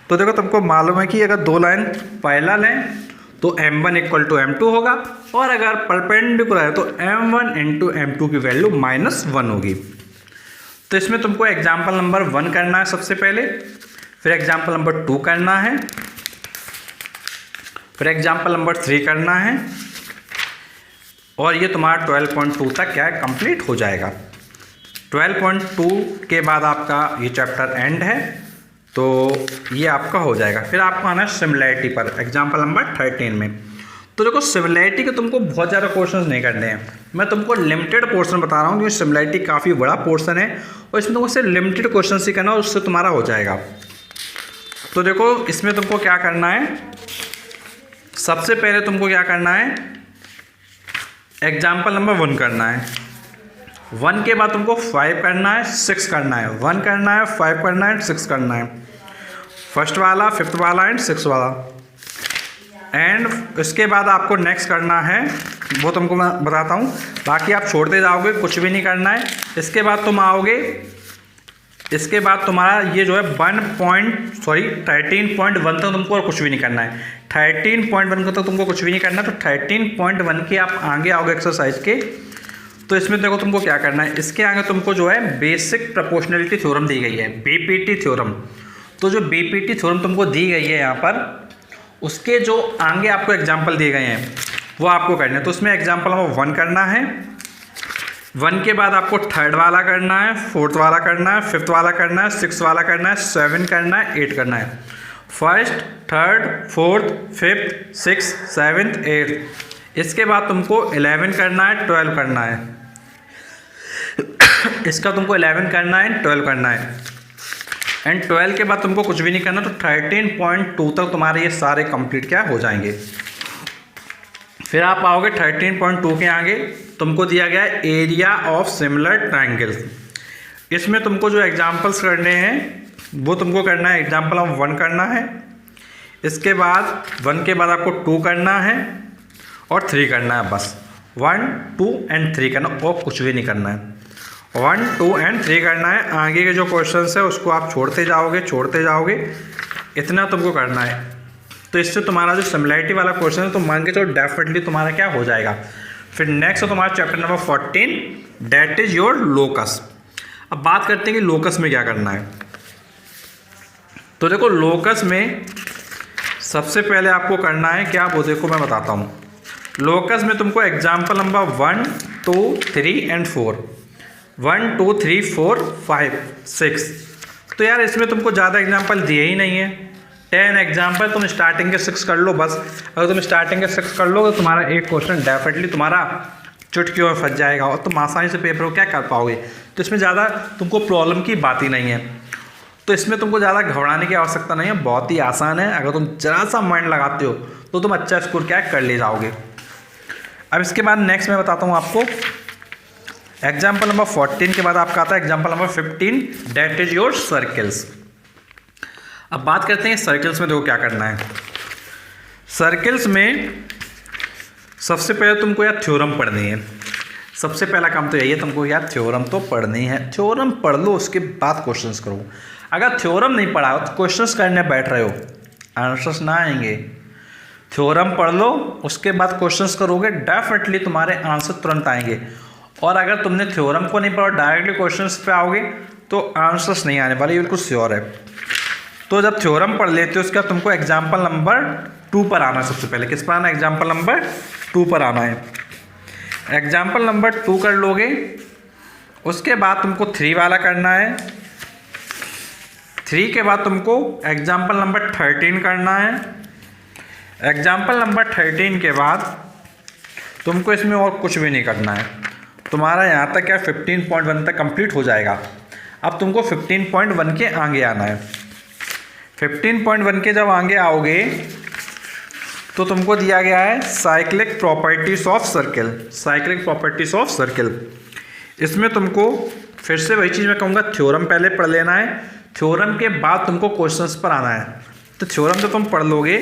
A: तो देखो तुमको मालूम है कि अगर 2 लाइन पैरेलल हैं तो m1 इक्वल टू m2 होगा, और अगर परपेंडिकुलर है तो m1 इंटू m2 की वैल्यू -1 होगी। तो इसमें तुमको एग्जाम्पल नंबर 1 करना है सबसे पहले, फिर एग्जाम्पल नंबर 2 करना है, फिर एग्जाम्पल नंबर 3 करना है, और ये तुम्हारा 12.2 तक क्या है कंप्लीट हो जाएगा। 12.2 के बाद आपका ये चैप्टर एंड है, तो ये आपका हो जाएगा। फिर आपको आना है सिमिलैरिटी पर एग्जाम्पल नंबर 13 में। तो देखो सिमिलैरिटी के तुमको बहुत ज़्यादा क्वेश्चंस नहीं करने हैं, मैं तुमको लिमिटेड पोर्शन बता रहा हूँ क्योंकि सिमिलैरिटी काफ़ी बड़ा पोर्शन है और इसमें तुमको सिर्फ लिमिटेड क्वेश्चन ही करना है, उससे तुम्हारा हो जाएगा। तो देखो इसमें तुमको क्या करना है, सबसे पहले तुमको क्या करना है एग्जाम्पल नंबर 1 करना है। 1 के बाद तुमको 5 करना है, 6 करना है, 1 करना है, 5 करना है, 6 करना है, फर्स्ट वाला, 5th वाला एंड 6th वाला। एंड इसके बाद आपको नेक्स्ट करना है, वो तुमको मैं बताता हूँ, बाकी आप छोड़ते जाओगे, कुछ भी नहीं करना है। इसके बाद तुम आओगे, इसके बाद तुम्हारा ये जो है 13.1 तक तुमको और कुछ भी नहीं करना है। 13.1 तक तुमको कुछ भी नहीं करना, तो 13.1 के आप आगे आओगे एक्सरसाइज के। तो इसमें देखो तुमको क्या करना है, इसके आगे तुमको जो है बेसिक प्रोपोर्शनलिटी थ्योरम दी गई है, बीपीटी थ्योरम। तो जो बीपीटी थ्योरम तुमको दी गई है यहाँ पर, उसके जो आगे आपको एग्जाम्पल दिए गए हैं वो आपको करना है। तो उसमें एग्जाम्पल नंबर 1 करना है, 1 के बाद आपको 3rd वाला करना है, 4th वाला करना है, 5th वाला करना है, 6th वाला करना है, 7 करना है, 8 करना है। 1st, 3rd, 4th, 5th, 6th, 7th, 8th। इसके बाद तुमको 11 करना है, 12 करना है, इसका तुमको 11 करना है, 12 करना है। एंड 12 के बाद तुमको कुछ भी नहीं करना, तो 13.2 तक तुम्हारे ये सारे कंप्लीट क्या हो जाएंगे। फिर आप आओगे 13.2 के आगे, तुमको दिया गया है एरिया ऑफ सिमिलर ट्रायंगल्स। इसमें तुमको जो एग्जांपल्स करने हैं वो तुमको करना है, एग्जांपल ऑफ 1 करना है, इसके बाद 1 के बाद आपको 2 करना है और 3 करना है। बस 1, 2 एंड 3 करना, और कुछ भी नहीं करना है। 1, 2 एंड 3 करना है। आगे के जो क्वेश्चंस है उसको आप छोड़ते जाओगे, इतना तुमको करना है। तो इससे तुम्हारा जो सिमिलैरिटी वाला क्वेश्चन है तो मान के चलो डेफिनेटली तुम्हारा क्या हो जाएगा। फिर नेक्स्ट है तुम्हारा chapter number 14, that is your locus. अब बात करते हैं कि लोकस में क्या करना है। तो देखो लोकस में सबसे पहले आपको करना है क्या, वो देखो मैं बताता हूँ। लोकस में तुमको एग्जाम्पल नंबर 1, 2, 3 एंड 4, 1, 2, 3, 4, 5, 6। तो यार इसमें तुमको ज़्यादा एग्जाम्पल दिए ही नहीं है। 10 एग्जाम्पल तुम स्टार्टिंग के 6 कर लो बस। अगर तुम स्टार्टिंग के 6 कर लो तो तुम्हारा एक क्वेश्चन डेफिनेटली तुम्हारा चुटकियों में फंस जाएगा और तुम आसानी से पेपर को क्या कर पाओगे। तो इसमें ज़्यादा तुमको प्रॉब्लम की बात ही नहीं है। तो इसमें तुमको ज़्यादा घबराने की आवश्यकता नहीं है, बहुत ही आसान है। अगर तुम जरा सा माइंड लगाते हो तो तुम अच्छा स्कोर क्या कर ले जाओगे। अब इसके बाद नेक्स्ट मैं बताता हूँ आपको, एग्जाम्पल नंबर 14 के बाद आपका आता है example number 15, that is your circles. अब बात करते हैं सर्कल्स में। देखो क्या करना है सर्कल्स में। सबसे पहले तुमको यार थ्योरम पढ़नी है। सबसे पहला काम तो यही है, तुमको यार थ्योरम तो पढ़नी है। थ्योरम पढ़ लो, उसके बाद क्वेश्चंस करो। अगर थ्योरम नहीं पढ़ा हो तो क्वेश्चंस करने बैठ रहे हो, आंसर्स ना आएंगे। थ्योरम पढ़ लो, उसके बाद क्वेश्चंस करोगे, डेफिनेटली तुम्हारे आंसर तुरंत आएंगे। और अगर तुमने थ्योरम को नहीं पढ़ा, डायरेक्टली क्वेश्चंस पे आओगे तो आंसर्स नहीं आने वाले, ये बिल्कुल श्योर है। तो जब थ्योरम पढ़ लेते हो उसके बाद तुमको एग्जाम्पल नंबर 2 पर आना है। सबसे पहले किस पर आना है? एग्जाम्पल नंबर 2 पर आना है। एग्जाम्पल नंबर 2 कर लोगे, उसके बाद तुमको 3 वाला करना है। 3 के बाद तुमको एग्जाम्पल नंबर 13 करना है। एग्जाम्पल नंबर 13 के बाद तुमको इसमें और कुछ भी नहीं करना है। तुम्हारा यहाँ तक क्या 15.1 तक कंप्लीट हो जाएगा। अब तुमको 15.1 के आगे आना है। 15.1 के जब आगे आओगे तो तुमको दिया गया है cyclic properties of circle. Cyclic properties of circle, इसमें तुमको फिर से वही चीज़ मैं कहूँगा, थ्योरम पहले पढ़ लेना है। थ्योरम के बाद तुमको क्वेश्चंस पर आना है। तो थ्योरम तो तुम पढ़ लोगे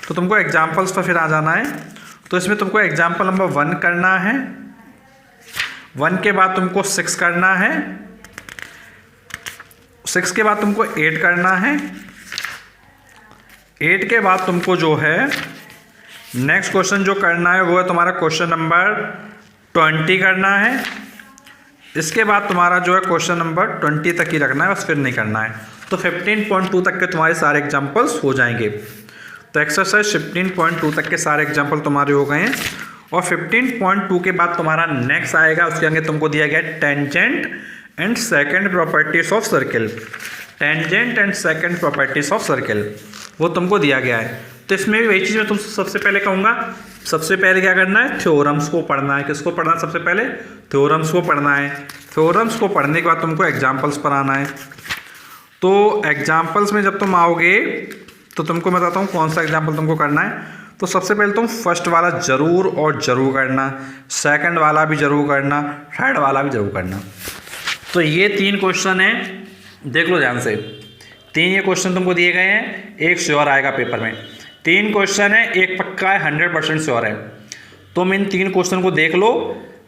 A: तो तुमको एग्जाम्पल्स पर फिर आ जाना है। तो इसमें तुमको एग्जाम्पल नंबर 1 करना है। 1 के बाद तुमको 6 करना है। 6 के बाद तुमको 8 करना है। 8 के बाद तुमको जो है नेक्स्ट क्वेश्चन जो करना है वो है तुम्हारा क्वेश्चन नंबर 20 करना है। इसके बाद तुम्हारा जो है क्वेश्चन नंबर 20 तक ही रखना है, बस फिर नहीं करना है। तो 15.2 तक के तुम्हारे सारे एग्जाम्पल्स हो जाएंगे। तो एक्सरसाइज 15.2 तक के सारे एग्जाम्पल तुम्हारे हो गए हैं। और 15.2 के बाद तुम्हारा नेक्स्ट आएगा, उसके आगे तुमको दिया गया है tangent and second properties of circle. Tangent and second properties of circle वो तुमको दिया गया है। तो इसमें भी वही चीज़ मैं तुमसे सबसे पहले कहूँगा, सबसे पहले क्या करना है? थ्योरम्स को पढ़ना है। किसको पढ़ना है? सबसे पहले थ्योरम्स को पढ़ना है। थ्योरम्स को पढ़ने के बाद तुमको एग्जाम्पल्स पर आना है। तो एग्जाम्पल्स में जब तुम आओगे तो तुमको मैं बताता हूँ कौन सा एग्जाम्पल तुमको करना है। तो सबसे पहले तुम फर्स्ट वाला जरूर और जरूर करना, सेकंड वाला भी जरूर करना, थर्ड वाला भी जरूर करना। तो ये 3 क्वेश्चन हैं, देख लो ध्यान से। 3 ये क्वेश्चन तुमको दिए गए हैं, एक श्योर आएगा पेपर में। 3 क्वेश्चन है, एक पक्का है, 100% श्योर है। तुम इन 3 क्वेश्चन को देख लो,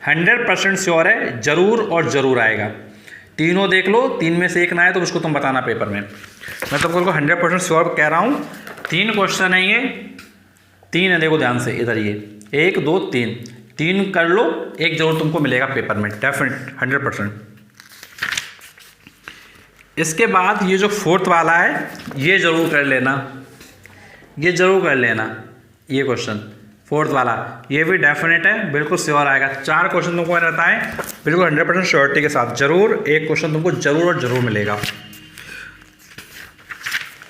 A: 100% श्योर है, जरूर और जरूर आएगा। तीनों देख लो, 3 में से एक ना आए तो उसको तुम बताना पेपर में। मैं तुमको 100% श्योर कह रहा हूँ। 3 क्वेश्चन है, ये 3 है, देखो ध्यान से इधर। ये 1 2 3 कर लो, एक जरूर तुमको मिलेगा पेपर में, डेफिनेट 100%। इसके बाद ये जो 4th वाला है ये जरूर कर लेना, ये जरूर कर लेना। ये क्वेश्चन 4th वाला ये भी डेफिनेट है, बिल्कुल श्योर आएगा। 4 क्वेश्चन तुमको रहता है बिल्कुल 100% श्योरिटी के साथ, जरूर एक क्वेश्चन तुमको जरूर और जरूर मिलेगा।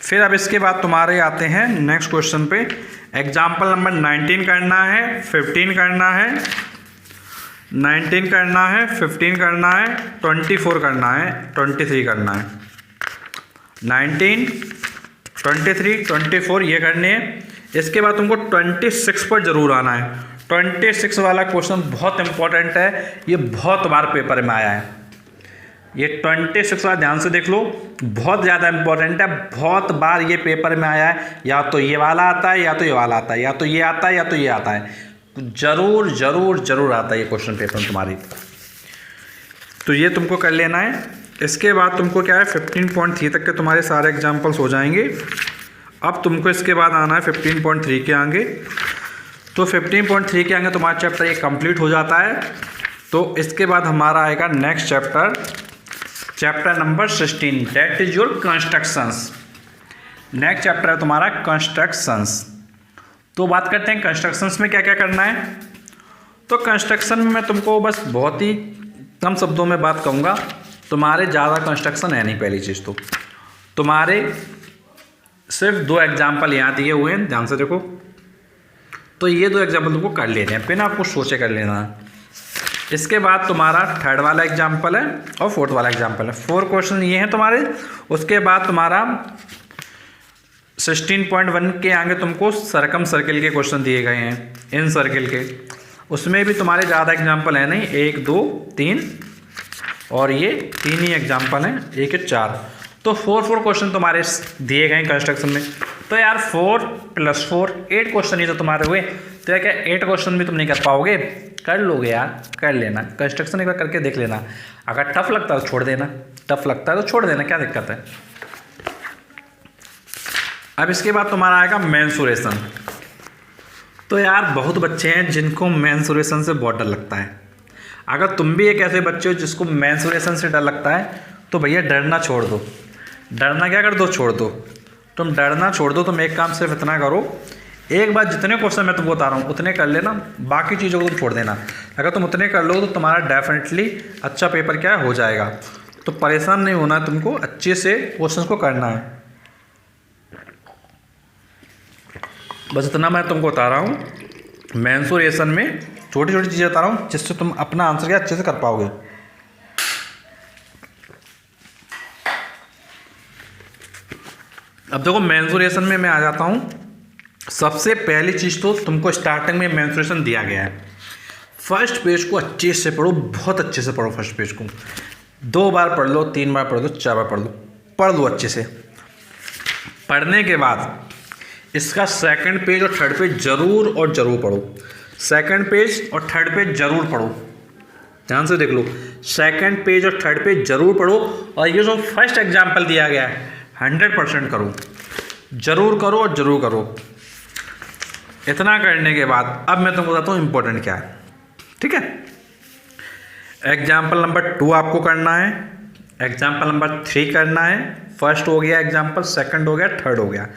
A: फिर अब इसके बाद तुम्हारे आते हैं नेक्स्ट क्वेश्चन पे। एग्जाम्पल नंबर 19 करना है, 15 करना है, 19 करना है, 15 करना है, 24 करना है, 23 करना है। 19, 23, 24 ये करने हैं। इसके बाद तुमको 26 पर जरूर आना है। 26 वाला क्वेश्चन बहुत इंपॉर्टेंट है, ये बहुत बार पेपर में आया है। ये 26 वाला ध्यान से देख लो, बहुत ज़्यादा इंपॉर्टेंट है, बहुत बार ये पेपर में आया है। या तो ये वाला आता है, या तो ये वाला आता है, या तो ये आता है, या तो ये आता है। जरूर जरूर जरूर आता है ये क्वेश्चन पेपर में तुम्हारी। तो ये तुमको कर लेना है। इसके बाद तुमको क्या है 15.3 तक के तुम्हारे सारे एग्जाम्पल्स हो जाएंगे। अब तुमको इसके बाद आना है 15.3 के आगे। तो 15.3 के आगे तुम्हारा चैप्टर ये कंप्लीट हो जाता है। तो इसके बाद हमारा आएगा next chapter, chapter number 16, that is your constructions. Next chapter है तुम्हारा कंस्ट्रक्शंस। तो बात करते हैं कंस्ट्रक्शंस में क्या क्या करना है। तो कंस्ट्रक्शन में मैं तुमको बस बहुत ही कम शब्दों में बात कहूँगा, तुम्हारे ज़्यादा कंस्ट्रक्शन है नहीं। पहली चीज़ तो तुम्हारे सिर्फ 2 एग्जाम्पल यहाँ दिए हुए हैं, ध्यान से देखो। तो ये 2 एग्जाम्पल तुमको कर लेने हैं, बिना आपको सोचे कर लेना है। इसके बाद तुम्हारा 3rd वाला एग्जाम्पल है और 4th वाला एग्जाम्पल है। 4 क्वेश्चन ये हैं तुम्हारे। उसके बाद तुम्हारा 16.1 के आगे तुमको सरकम सर्किल के क्वेश्चन दिए गए हैं, इन सर्किल के। उसमें भी तुम्हारे ज़्यादा एग्जाम्पल है नहीं, 1 2 3 और ये 3 ही एग्जाम्पल हैं, 1 4। तो 4 क्वेश्चन तुम्हारे दिए गए कंस्ट्रक्शन में। तो यार 4 + 4 8 क्वेश्चन ही तो तुम्हारे हुए। तो यार क्या 8 क्वेश्चन भी तुम नहीं कर पाओगे? कर लोगे यार, कर लेना। कंस्ट्रक्शन एक बार करके देख लेना। अगर टफ लगता है तो छोड़ देना, टफ लगता है तो छोड़ देना, क्या दिक्कत है। अब इसके बाद तुम्हारा आएगा मेंसुरेशन। तो यार बहुत बच्चे हैं जिनको मेंसुरेशन से बहुत डर लगता है। अगर तुम भी एक ऐसे बच्चे हो जिसको मेंसुरेशन से डर लगता है तो भैया डरना छोड़ दो। डरना क्या कर दो, छोड़ दो। तुम डरना छोड़ दो। तुम एक काम सिर्फ इतना करो, एक बार जितने क्वेश्चन मैं तुमको बता रहा हूँ उतने कर लेना, बाकी चीज़ों को तुम छोड़ देना। अगर तुम उतने कर लो तो तुम्हारा डेफिनेटली अच्छा पेपर क्या हो जाएगा। तो परेशान नहीं होना है तुमको, अच्छे से क्वेश्चन को करना है। बस इतना मैं तुमको बता रहा हूँ। मेंसुरेशन में छोटी छोटी चीज़ें बता रहा हूँ जिससे तुम अपना आंसर क्या अच्छे से कर पाओगे। अब देखो मेंसुरेशन में मैं आ जाता हूँ। सबसे पहली चीज़ तो तुमको स्टार्टिंग में मेंसुरेशन दिया गया है। फर्स्ट पेज को अच्छे से पढ़ो, बहुत अच्छे से पढ़ो। फर्स्ट पेज को 2 बार पढ़ लो, 3 बार पढ़ लो, 4 बार पढ़ लो अच्छे से। पढ़ने के बाद इसका सेकंड पेज और थर्ड पेज जरूर और ज़रूर पढ़ो। सेकंड पेज और थर्ड पेज जरूर पढ़ो, ध्यान से देख लो। सेकंड पेज और थर्ड पेज जरूर पढ़ो। और ये जो फर्स्ट एग्जाम्पल दिया गया है 100% करो, जरूर करो और ज़रूर करो। इतना करने के बाद अब मैं तुमको बताता हूँ इम्पोर्टेंट क्या है, ठीक है। एग्जाम्पल नंबर 2 आपको करना है, एग्जाम्पल नंबर 3 करना है। फर्स्ट हो गया एग्जाम्पल, सेकंड हो गया, थर्ड हो गया।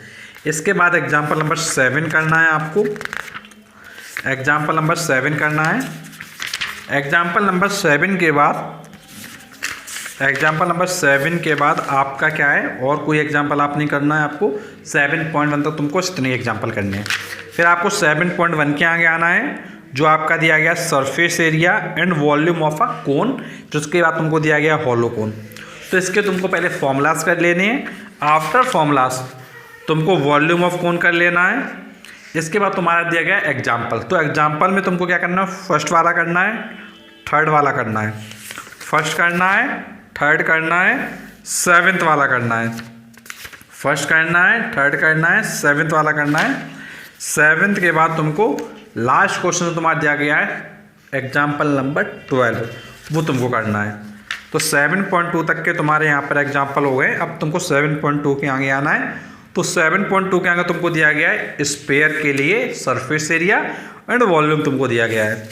A: इसके बाद एग्जाम्पल नंबर 7 करना है आपको। एग्जाम्पल नंबर 7 करना है। एग्जाम्पल नंबर 7 के बाद आपका क्या है, और कोई एग्जाम्पल आप नहीं करना है। आपको 7.1 तक तुमको इतने एग्जाम्पल करने हैं। फिर आपको 7.1 के आगे आना है, जो आपका दिया गया surface area and volume of a cone, जिसके बाद तुमको दिया गया हॉलो कोन। तो इसके तुमको पहले फॉर्मूलाज कर लेने हैं। आफ्टर फॉर्मूलाज तुमको वॉल्यूम ऑफ कोन कर लेना है। इसके बाद तुम्हारा दिया गया एग्जाम्पल। तो एग्जाम्पल में तुमको क्या करना है, फर्स्ट वाला करना है, थर्ड वाला करना है। फर्स्ट करना है, थर्ड करना है, 7th वाला करना है। फर्स्ट करना है, थर्ड करना है, 7th वाला करना है। 7th के बाद तुमको लास्ट क्वेश्चन तुम्हारा दिया गया है एग्जाम्पल नंबर 12, वो तुमको करना है। तो 7.2 तक के तुम्हारे यहाँ पर एग्जाम्पल हो गए। अब तुमको 7.2 के आगे आना है। तो 7.2 के आगे तुमको दिया गया है स्पेयर के लिए सरफेस एरिया एंड वॉल्यूम तुमको दिया गया है।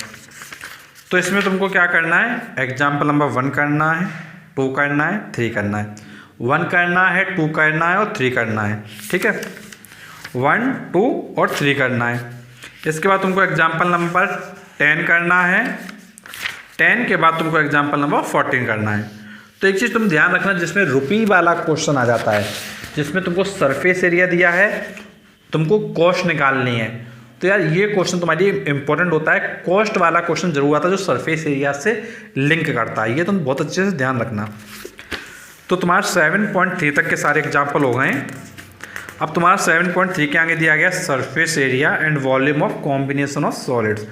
A: तो इसमें तुमको क्या करना है, एग्जाम्पल नंबर 1 करना है, 2 करना है, 3 करना है। 1 करना है, 2 करना है और 3 करना है, ठीक है। 1, 2 और 3 करना है। इसके बाद तुमको एग्जाम्पल नंबर 10 करना है। 10 के बाद तुमको एग्जाम्पल नंबर 14 करना है। तो एक चीज़ तुम ध्यान रखना, जिसमें रुपी वाला क्वेश्चन आ जाता है, जिसमें तुमको सरफेस एरिया दिया है, तुमको कॉस्ट निकालनी है। तो यार ये क्वेश्चन तुम्हारे लिए इंपॉर्टेंट होता है। कॉस्ट वाला क्वेश्चन जरूर आता है जो सरफेस एरिया से लिंक करता है। ये तुम बहुत अच्छे से ध्यान रखना। तो तुम्हारा 7.3 तक के सारे एग्जाम्पल हो गए। अब तुम्हारा 7.3 के आगे दिया गया surface area and volume of combination of solids.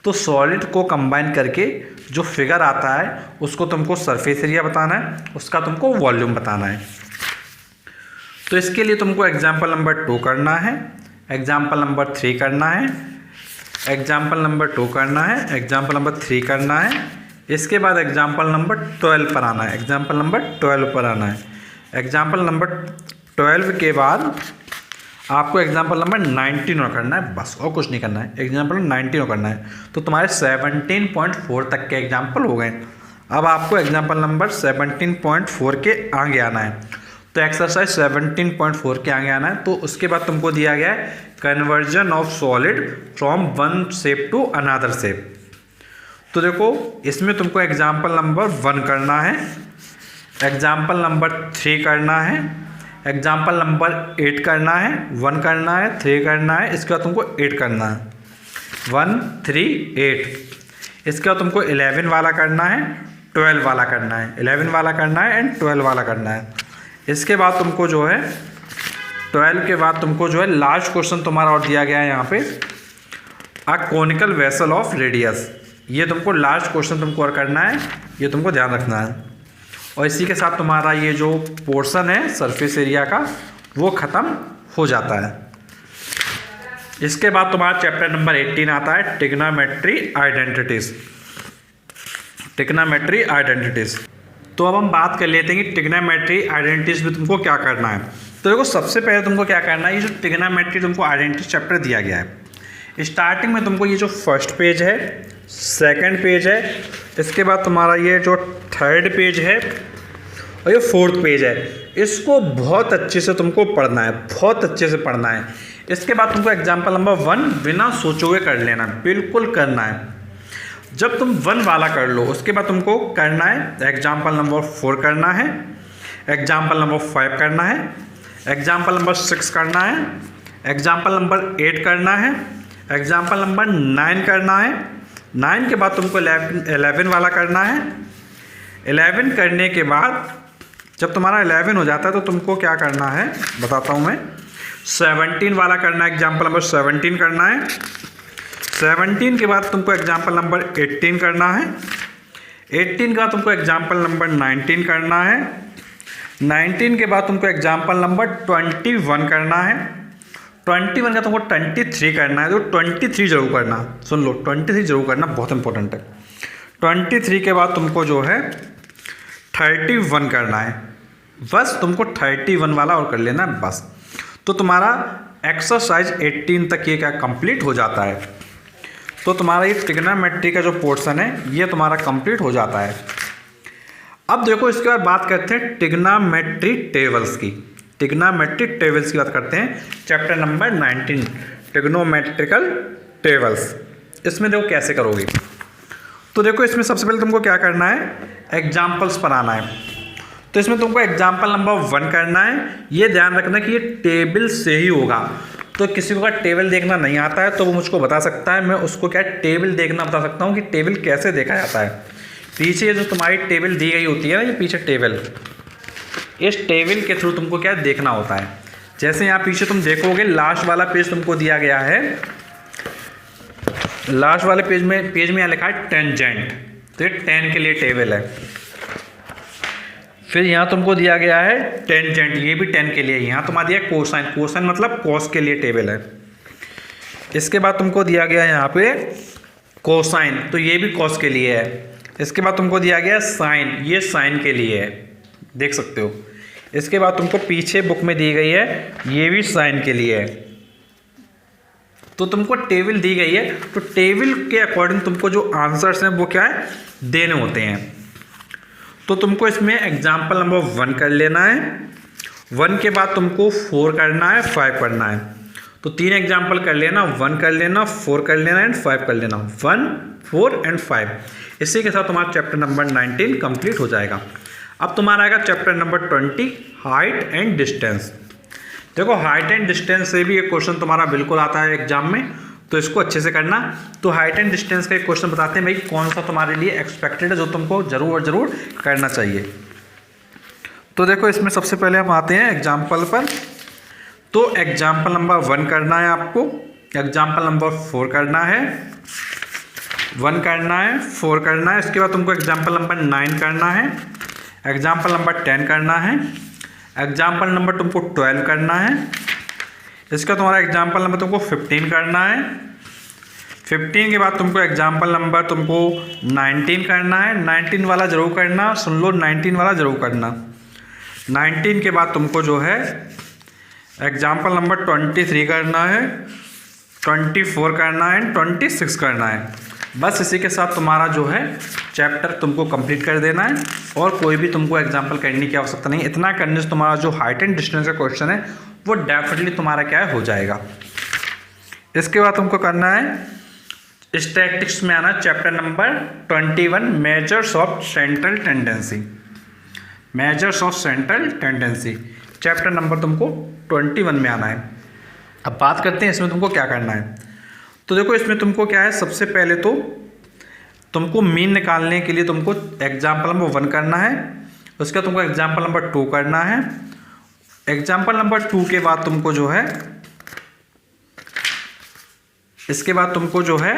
A: तो सॉलिड को कंबाइन करके जो फिगर आता है उसको तुमको सरफेस एरिया बताना है, उसका तुमको वॉल्यूम बताना है। तो इसके लिए तुमको एग्जाम्पल नंबर 2 करना है, एग्जाम्पल नंबर 3 करना है, एग्जाम्पल नंबर 2 करना है, एग्जाम्पल नंबर 3 करना है। इसके बाद एग्जाम्पल नंबर 12 पर आना है, एग्जाम्पल नंबर 12 पर आना है। एग्जाम्पल नंबर 12 के बाद आपको एग्जाम्पल नंबर 19 और करना है, बस और कुछ नहीं करना है। एग्जाम्पल 19 और करना है। तो तुम्हारे 17.4 तक के एग्जाम्पल हो गए। अब आपको एग्जाम्पल नंबर 17.4 के आगे आना है। तो एक्सरसाइज 17.4 के आगे आना है। तो उसके बाद तुमको दिया गया है conversion of solid from one shape to another shape. तो देखो इसमें तुमको एग्जाम्पल नंबर 1 करना है, एग्जाम्पल नंबर 3 करना है, एग्जाम्पल नंबर 8 करना है। 1 करना है, 3 करना है, इसके बाद तुमको 8 करना है। 1, 3, 8। इसके बाद तुमको 11 वाला करना है, 12 वाला करना है। 11 वाला करना है एंड 12 वाला करना है। इसके बाद तुमको जो है 12 के बाद तुमको जो है लास्ट क्वेश्चन तुम्हारा और दिया गया है यहाँ पे, a conical vessel of radius. ये तुमको लास्ट क्वेश्चन तुमको और करना है, ये तुमको ध्यान रखना है। और इसी के साथ तुम्हारा ये जो पोर्शन है सरफेस एरिया का वो ख़त्म हो जाता है। इसके बाद तुम्हारा चैप्टर नंबर 18 आता है ट्रिग्नोमेट्री आइडेंटिटीज़। ट्रिग्नोमेट्री आइडेंटिटीज़, तो अब हम बात कर लेते हैं कि ट्रिग्नोमेट्री आइडेंटिटीज़ में तुमको क्या करना है। तो देखो सबसे पहले तुमको क्या करना है, ये जो ट्रिग्नोमेट्री तुमको आइडेंटिटी चैप्टर दिया गया है, स्टार्टिंग में तुमको ये जो फर्स्ट पेज है, सेकंड पेज है, इसके बाद तुम्हारा ये जो थर्ड पेज है और ये फोर्थ पेज है, इसको बहुत अच्छे से तुमको पढ़ना है, बहुत अच्छे से पढ़ना है। इसके बाद तुमको एग्जाम्पल नंबर 1 बिना सोचे हुए कर लेना, बिल्कुल करना है। जब तुम 1 वाला कर लो उसके बाद तुमको करना है एग्जाम्पल नंबर 4 करना है, एग्जाम्पल नंबर 5 करना है, एग्जाम्पल नंबर 6 करना है, एग्जाम्पल नंबर 8 करना है, एग्जाम्पल नंबर 9 करना है। 9 के बाद तुमको 11 वाला करना है। 11 करने के बाद जब तुम्हारा 11 हो जाता है तो तुमको क्या करना है बताता हूँ मैं, 17 वाला करना है, एग्जाम्पल नंबर 17 करना है। 17 के बाद तुमको एग्जाम्पल नंबर 18 करना है। 18 के बाद तुमको एग्जाम्पल नंबर 19 करना है। 19 के बाद तुमको एग्जाम्पल नंबर 21 करना है। 21 का तुमको 23 करना है, तो 23 जरूर करना, सुन लो 23 जरूर करना, बहुत इंपॉर्टेंट है। 23 के बाद तुमको जो है 31 करना है, बस तुमको 31 वाला और कर लेना है बस। तो तुम्हारा एक्सरसाइज 18 तक ये क्या कंप्लीट हो जाता है। तो तुम्हारा ये ट्रिग्नोमेट्री का जो पोर्शन है ये तुम्हारा कंप्लीट हो जाता है। अब देखो इसके बाद बात करते हैं ट्रिग्नोमेट्री टेबल्स की। ट्रिग्नोमेट्री टेबल्स की बात करते हैं, चैप्टर नंबर 19 ट्रिग्नोमेट्रिकल टेबल्स। इसमें देखो कैसे करोगे, तो देखो इसमें सबसे पहले तुमको क्या करना है, एग्जाम्पल्स पर आना है। तो इसमें तुमको एग्जाम्पल नंबर 1 करना है। ये ध्यान रखना कि ये टेबल से ही होगा, तो किसी को अगर टेबल देखना नहीं आता है तो वो मुझको बता सकता है, मैं उसको क्या टेबल देखना बता सकता हूँ कि टेबल कैसे देखा जाता है। पीछे जो तुम्हारी टेबल दी गई होती है ना, ये पीछे टेबल, इस टेबल के थ्रू तुमको क्या देखना होता है। जैसे यहाँ पीछे तुम देखोगे लास्ट वाला पेज तुमको दिया गया है, लास्ट वाले पेज में यहाँ लिखा है टेंजेंट, तो ये 10 के लिए टेबल है। फिर यहाँ तुमको दिया गया है टेंजेंट, ये भी 10 के लिए। यहाँ तुम्हारा दिया कोसाइन, कोसाइन मतलब कॉस के लिए टेबल है। इसके बाद तुमको दिया गया यहाँ पे कोसाइन, तो ये भी कॉस के लिए है। इसके बाद तुमको दिया गया साइन, ये साइन के लिए है, देख सकते हो। इसके बाद तुमको पीछे बुक में दी गई है, ये भी साइन के लिए है। तो तुमको टेबल दी गई है, तो टेबल के अकॉर्डिंग तुमको जो आंसर्स हैं वो क्या है देने होते हैं। तो तुमको इसमें एग्जाम्पल नंबर 1 कर लेना है। 1 के बाद तुमको 4 करना है, 5 करना है। तो 3 एग्जाम्पल कर लेना, 1 कर लेना, 4 कर लेना एंड 5 कर लेना, 1, 4 एंड 5। इसी के साथ तुम्हारा चैप्टर नंबर 19 कंप्लीट हो जाएगा। अब तुम्हारा आएगा chapter number 20 height and distance. देखो हाइट एंड डिस्टेंस से भी एक क्वेश्चन तुम्हारा बिल्कुल आता है एग्जाम में, तो इसको अच्छे से करना। तो हाइट एंड डिस्टेंस का एक क्वेश्चन बताते हैं भाई, कौन सा तुम्हारे लिए एक्सपेक्टेड है जो तुमको जरूर और जरूर करना चाहिए। तो देखो इसमें सबसे पहले हम आते हैं एग्जाम्पल पर। तो एग्जाम्पल नंबर 1 करना है आपको, एग्जाम्पल नंबर 4 करना है, 1 करना है, 4 करना है। इसके बाद तुमको एग्जाम्पल नंबर 9 करना है, एग्जाम्पल नंबर 10 करना है, एग्जाम्पल नंबर तुमको 12 करना है। इसका तुम्हारा एग्जाम्पल नंबर तुमको 15 करना है। 15 के बाद तुमको एग्जाम्पल नंबर तुमको 19 करना है। 19 वाला जरूर करना, सुन लो 19 वाला जरूर करना। 19 के बाद तुमको जो है एग्जाम्पल नंबर 23 करना है, 24 करना है, 26 करना है। बस इसी के साथ तुम्हारा जो है चैप्टर तुमको कंप्लीट कर देना है, और कोई भी तुमको एग्जाम्पल करने की आवश्यकता नहीं। इतना करने से तुम्हारा जो हाइट एंड डिस्टेंस का क्वेश्चन है वो डेफिनेटली तुम्हारा क्या है हो जाएगा। इसके बाद तुमको करना है स्टैटिस्टिक्स में आना, chapter number 21 measures of central tendency. Measures of central tendency chapter number तुमको 21 में आना है। अब बात करते हैं इसमें तुमको क्या करना है। तो देखो इसमें तुमको क्या है, सबसे पहले तो तुमको मीन निकालने के लिए तुमको एग्जाम्पल नंबर 1 करना है, उसका तुमको एग्जाम्पल नंबर 2 करना है। एग्जाम्पल नंबर 2 के बाद तुमको जो है, इसके बाद तुमको जो है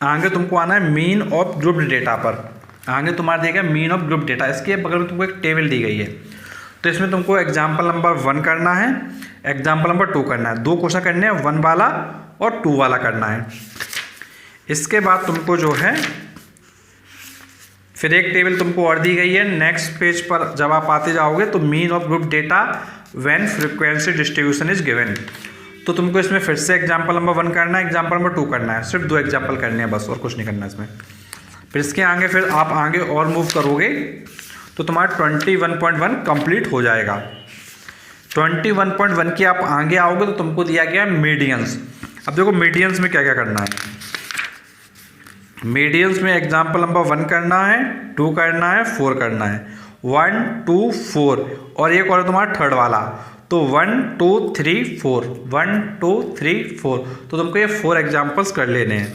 A: आगे तुमको आना है मीन ऑफ ग्रुप्ड डेटा पर। आगे तुम्हारा दिया गया मीन ऑफ ग्रुप डेटा, इसके बगल में तुमको एक टेबल दी गई है। तो इसमें तुमको एग्जाम्पल नंबर 1 करना है, एग्जाम्पल नंबर 2 करना है। 2 क्वेश्चन करने हैं, 1 वाला और 2 वाला करना है। इसके बाद तुमको जो है फिर एक टेबल तुमको और दी गई है। नेक्स्ट पेज पर जब आप आते जाओगे तो mean of group data when frequency distribution is given, तो तुमको इसमें फिर से एग्जाम्पल नंबर 1 करना है, एग्जाम्पल नंबर 2 करना है। सिर्फ 2 एग्जाम्पल करने हैं बस, और कुछ नहीं करना है इसमें। फिर इसके आगे फिर आप आगे और मूव करोगे तो तुम्हारा 21.1 कंप्लीट हो जाएगा। 21.1 के आप आगे आओगे तो तुमको दिया गया मीडियंस। अब देखो मीडियंस में क्या क्या करना है। मीडियंस में एग्जाम्पल नंबर 1 करना है, 2 करना है, 4 करना है। 1 2 4 और एक और तुम्हारा थर्ड वाला, तो 1 2 3 4 1 2 3 4, तो तुमको ये 4 एग्जाम्पल्स कर लेने हैं।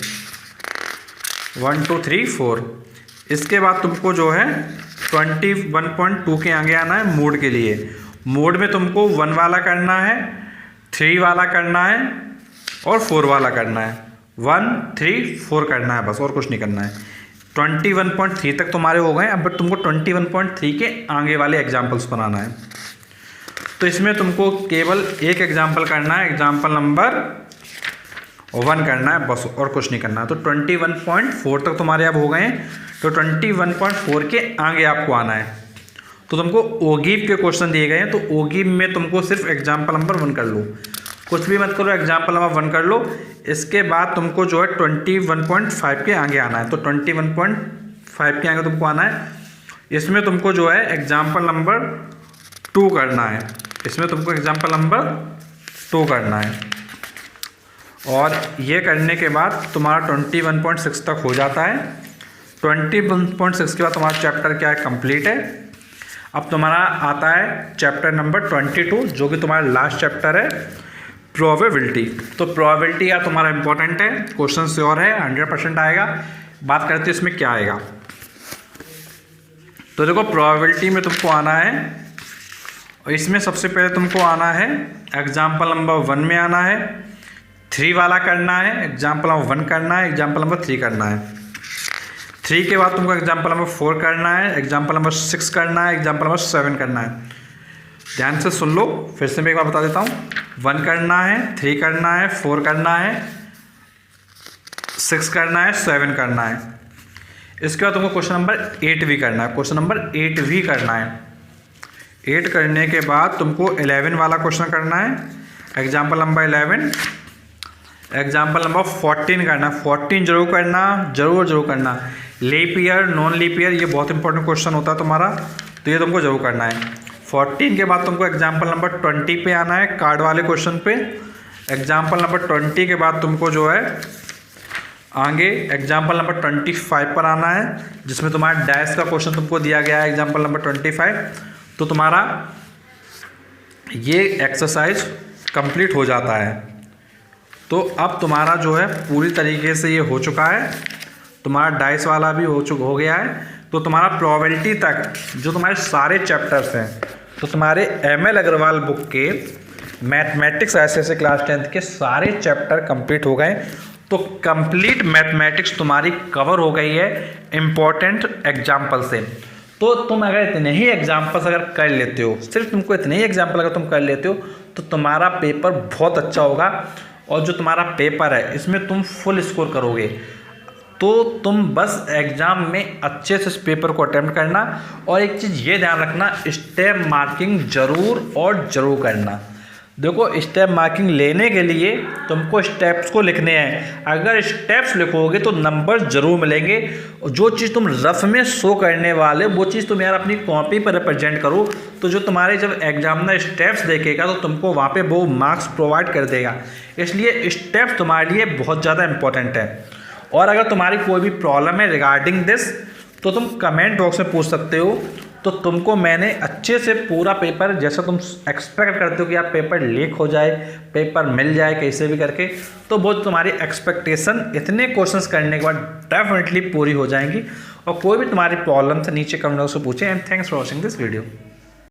A: 1 2 3 4। इसके बाद तुमको जो है 21.2 के आगे आना है मोड के लिए। मोड में तुमको 1 वाला करना है, 3 वाला करना है और 4 वाला करना है। 1 3 4 करना है बस, और कुछ नहीं करना है। 21.3 तक तुम्हारे हो गए। अब तुमको 21.3 के आगे वाले एग्जाम्पल्स बनाना है। तो इसमें तुमको केवल एक एग्जाम्पल करना है, एग्जाम्पल नंबर 1 करना है बस, और कुछ नहीं करना है। तो 21.4 तक तुम्हारे अब हो गए हैं। तो 21.4 के आगे आपको आना है। तो तुमको ओगिव के क्वेश्चन दिए गए हैं, तो ओगिव में तुमको सिर्फ एग्जाम्पल नंबर 1 कर लो, कुछ भी मत करो, एग्जाम्पल नंबर 1 कर लो। इसके बाद तुमको जो है 21.5 के आगे आना है। तो 21.5 के आगे तुमको आना है। इसमें तुमको जो है एग्जाम्पल नंबर 2 करना है। इसमें तुमको एग्जाम्पल नंबर 2 करना है। और ये करने के बाद तुम्हारा 21.6 तक हो जाता है। 21.6 के बाद तुम्हारा चैप्टर क्या है, कंप्लीट है। अब तुम्हारा आता है चैप्टर नंबर 22, जो कि तुम्हारा लास्ट चैप्टर है, प्रोबेबिलिटी। तो प्रोबेबिलिटी यार तुम्हारा इंपॉर्टेंट है, क्वेश्चन श्योर है, 100% आएगा। बात करते हैं इसमें क्या आएगा। तो देखो प्रोबेबिलिटी में तुमको आना है, और इसमें सबसे पहले तुमको आना है एग्जाम्पल नंबर 1 में आना है, 3 वाला करना है, एग्जाम्पल नंबर 1 करना है, एग्जाम्पल नंबर 3 करना है। 3 के बाद तुमको एग्जाम्पल नंबर 4 करना है, एग्जाम्पल नंबर 6 करना है, एग्जाम्पल नंबर 7 करना है। ध्यान से सुन लो, फिर से मैं एक बार बता देता हूँ। 1 करना है, 3 करना है, 4 करना है, 6 करना है, 7 करना है। इसके बाद तुमको क्वेश्चन नंबर 8 भी करना है, क्वेश्चन नंबर 8 भी करना है। 8 करने के बाद तुमको 11 वाला क्वेश्चन करना है, एग्जाम्पल नंबर 11, एग्जाम्पल नंबर 14 करना। 14 जरूर करना, जरूर करना। Leap year, non leap year, ये बहुत इंपॉर्टेंट क्वेश्चन होता है तुम्हारा, तो ये तुमको जरूर करना है। 14 के बाद तुमको एग्जाम्पल नंबर 20 पे आना है, कार्ड वाले क्वेश्चन पे। एग्जाम्पल नंबर 20 के बाद तुमको जो है आगे एग्जाम्पल नंबर 25 पर आना है, जिसमें तुम्हारा डैश का क्वेश्चन तुमको दिया गया है, एग्जाम्पल नंबर 25। तो तुम्हारा ये एक्सरसाइज कंप्लीट हो जाता है। तो अब तुम्हारा जो है पूरी तरीके से ये हो चुका है, तुम्हारा डाइस वाला भी हो गया है। तो तुम्हारा प्रोबेबिलिटी तक जो तुम्हारे सारे चैप्टर्स हैं, तो तुम्हारे ML अग्रवाल बुक के मैथमेटिक्स ऐसे क्लास 10th के सारे चैप्टर कंप्लीट हो गए। तो कंप्लीट मैथमेटिक्स तुम्हारी कवर हो गई है इम्पॉर्टेंट एग्जाम्पल से। तो तुम अगर इतने ही एग्जाम्पल्स अगर कर लेते हो, सिर्फ तुमको इतने ही एग्जाम्पल अगर तुम कर लेते हो, तो तुम्हारा पेपर बहुत अच्छा होगा। और जो तुम्हारा पेपर है इसमें तुम फुल स्कोर करोगे। तो तुम बस एग्ज़ाम में अच्छे से इस पेपर को अटेम्प्ट करना। और एक चीज़ ये ध्यान रखना, स्टेप मार्किंग ज़रूर और ज़रूर करना। देखो स्टेप मार्किंग लेने के लिए तुमको स्टेप्स को लिखने हैं। अगर स्टेप्स लिखोगे तो नंबर ज़रूर मिलेंगे। जो चीज़ तुम रफ में शो करने वाले, वो चीज़ तुम यार अपनी कॉपी पर रिप्रेजेंट करो। तो जो तुम्हारे जब एग्जामिनर स्टेप्स देखेगा तो तुमको वहाँ पे वो मार्क्स प्रोवाइड कर देगा। इसलिए स्टेप्स तुम्हारे लिए बहुत ज़्यादा इंपॉर्टेंट है। और अगर तुम्हारी कोई भी प्रॉब्लम है रिगार्डिंग दिस, तो तुम कमेंट बॉक्स में पूछ सकते हो। तो तुमको मैंने अच्छे से पूरा पेपर, जैसा तुम एक्सपेक्ट करते हो कि यार पेपर लीक हो जाए, पेपर मिल जाए कैसे भी करके, तो वो तुम्हारी एक्सपेक्टेशन इतने क्वेश्चंस करने के बाद डेफिनेटली पूरी हो जाएंगी। और कोई भी तुम्हारी प्रॉब्लम तो नीचे कमेंट बॉक्स में पूछे। And thanks for watching this video.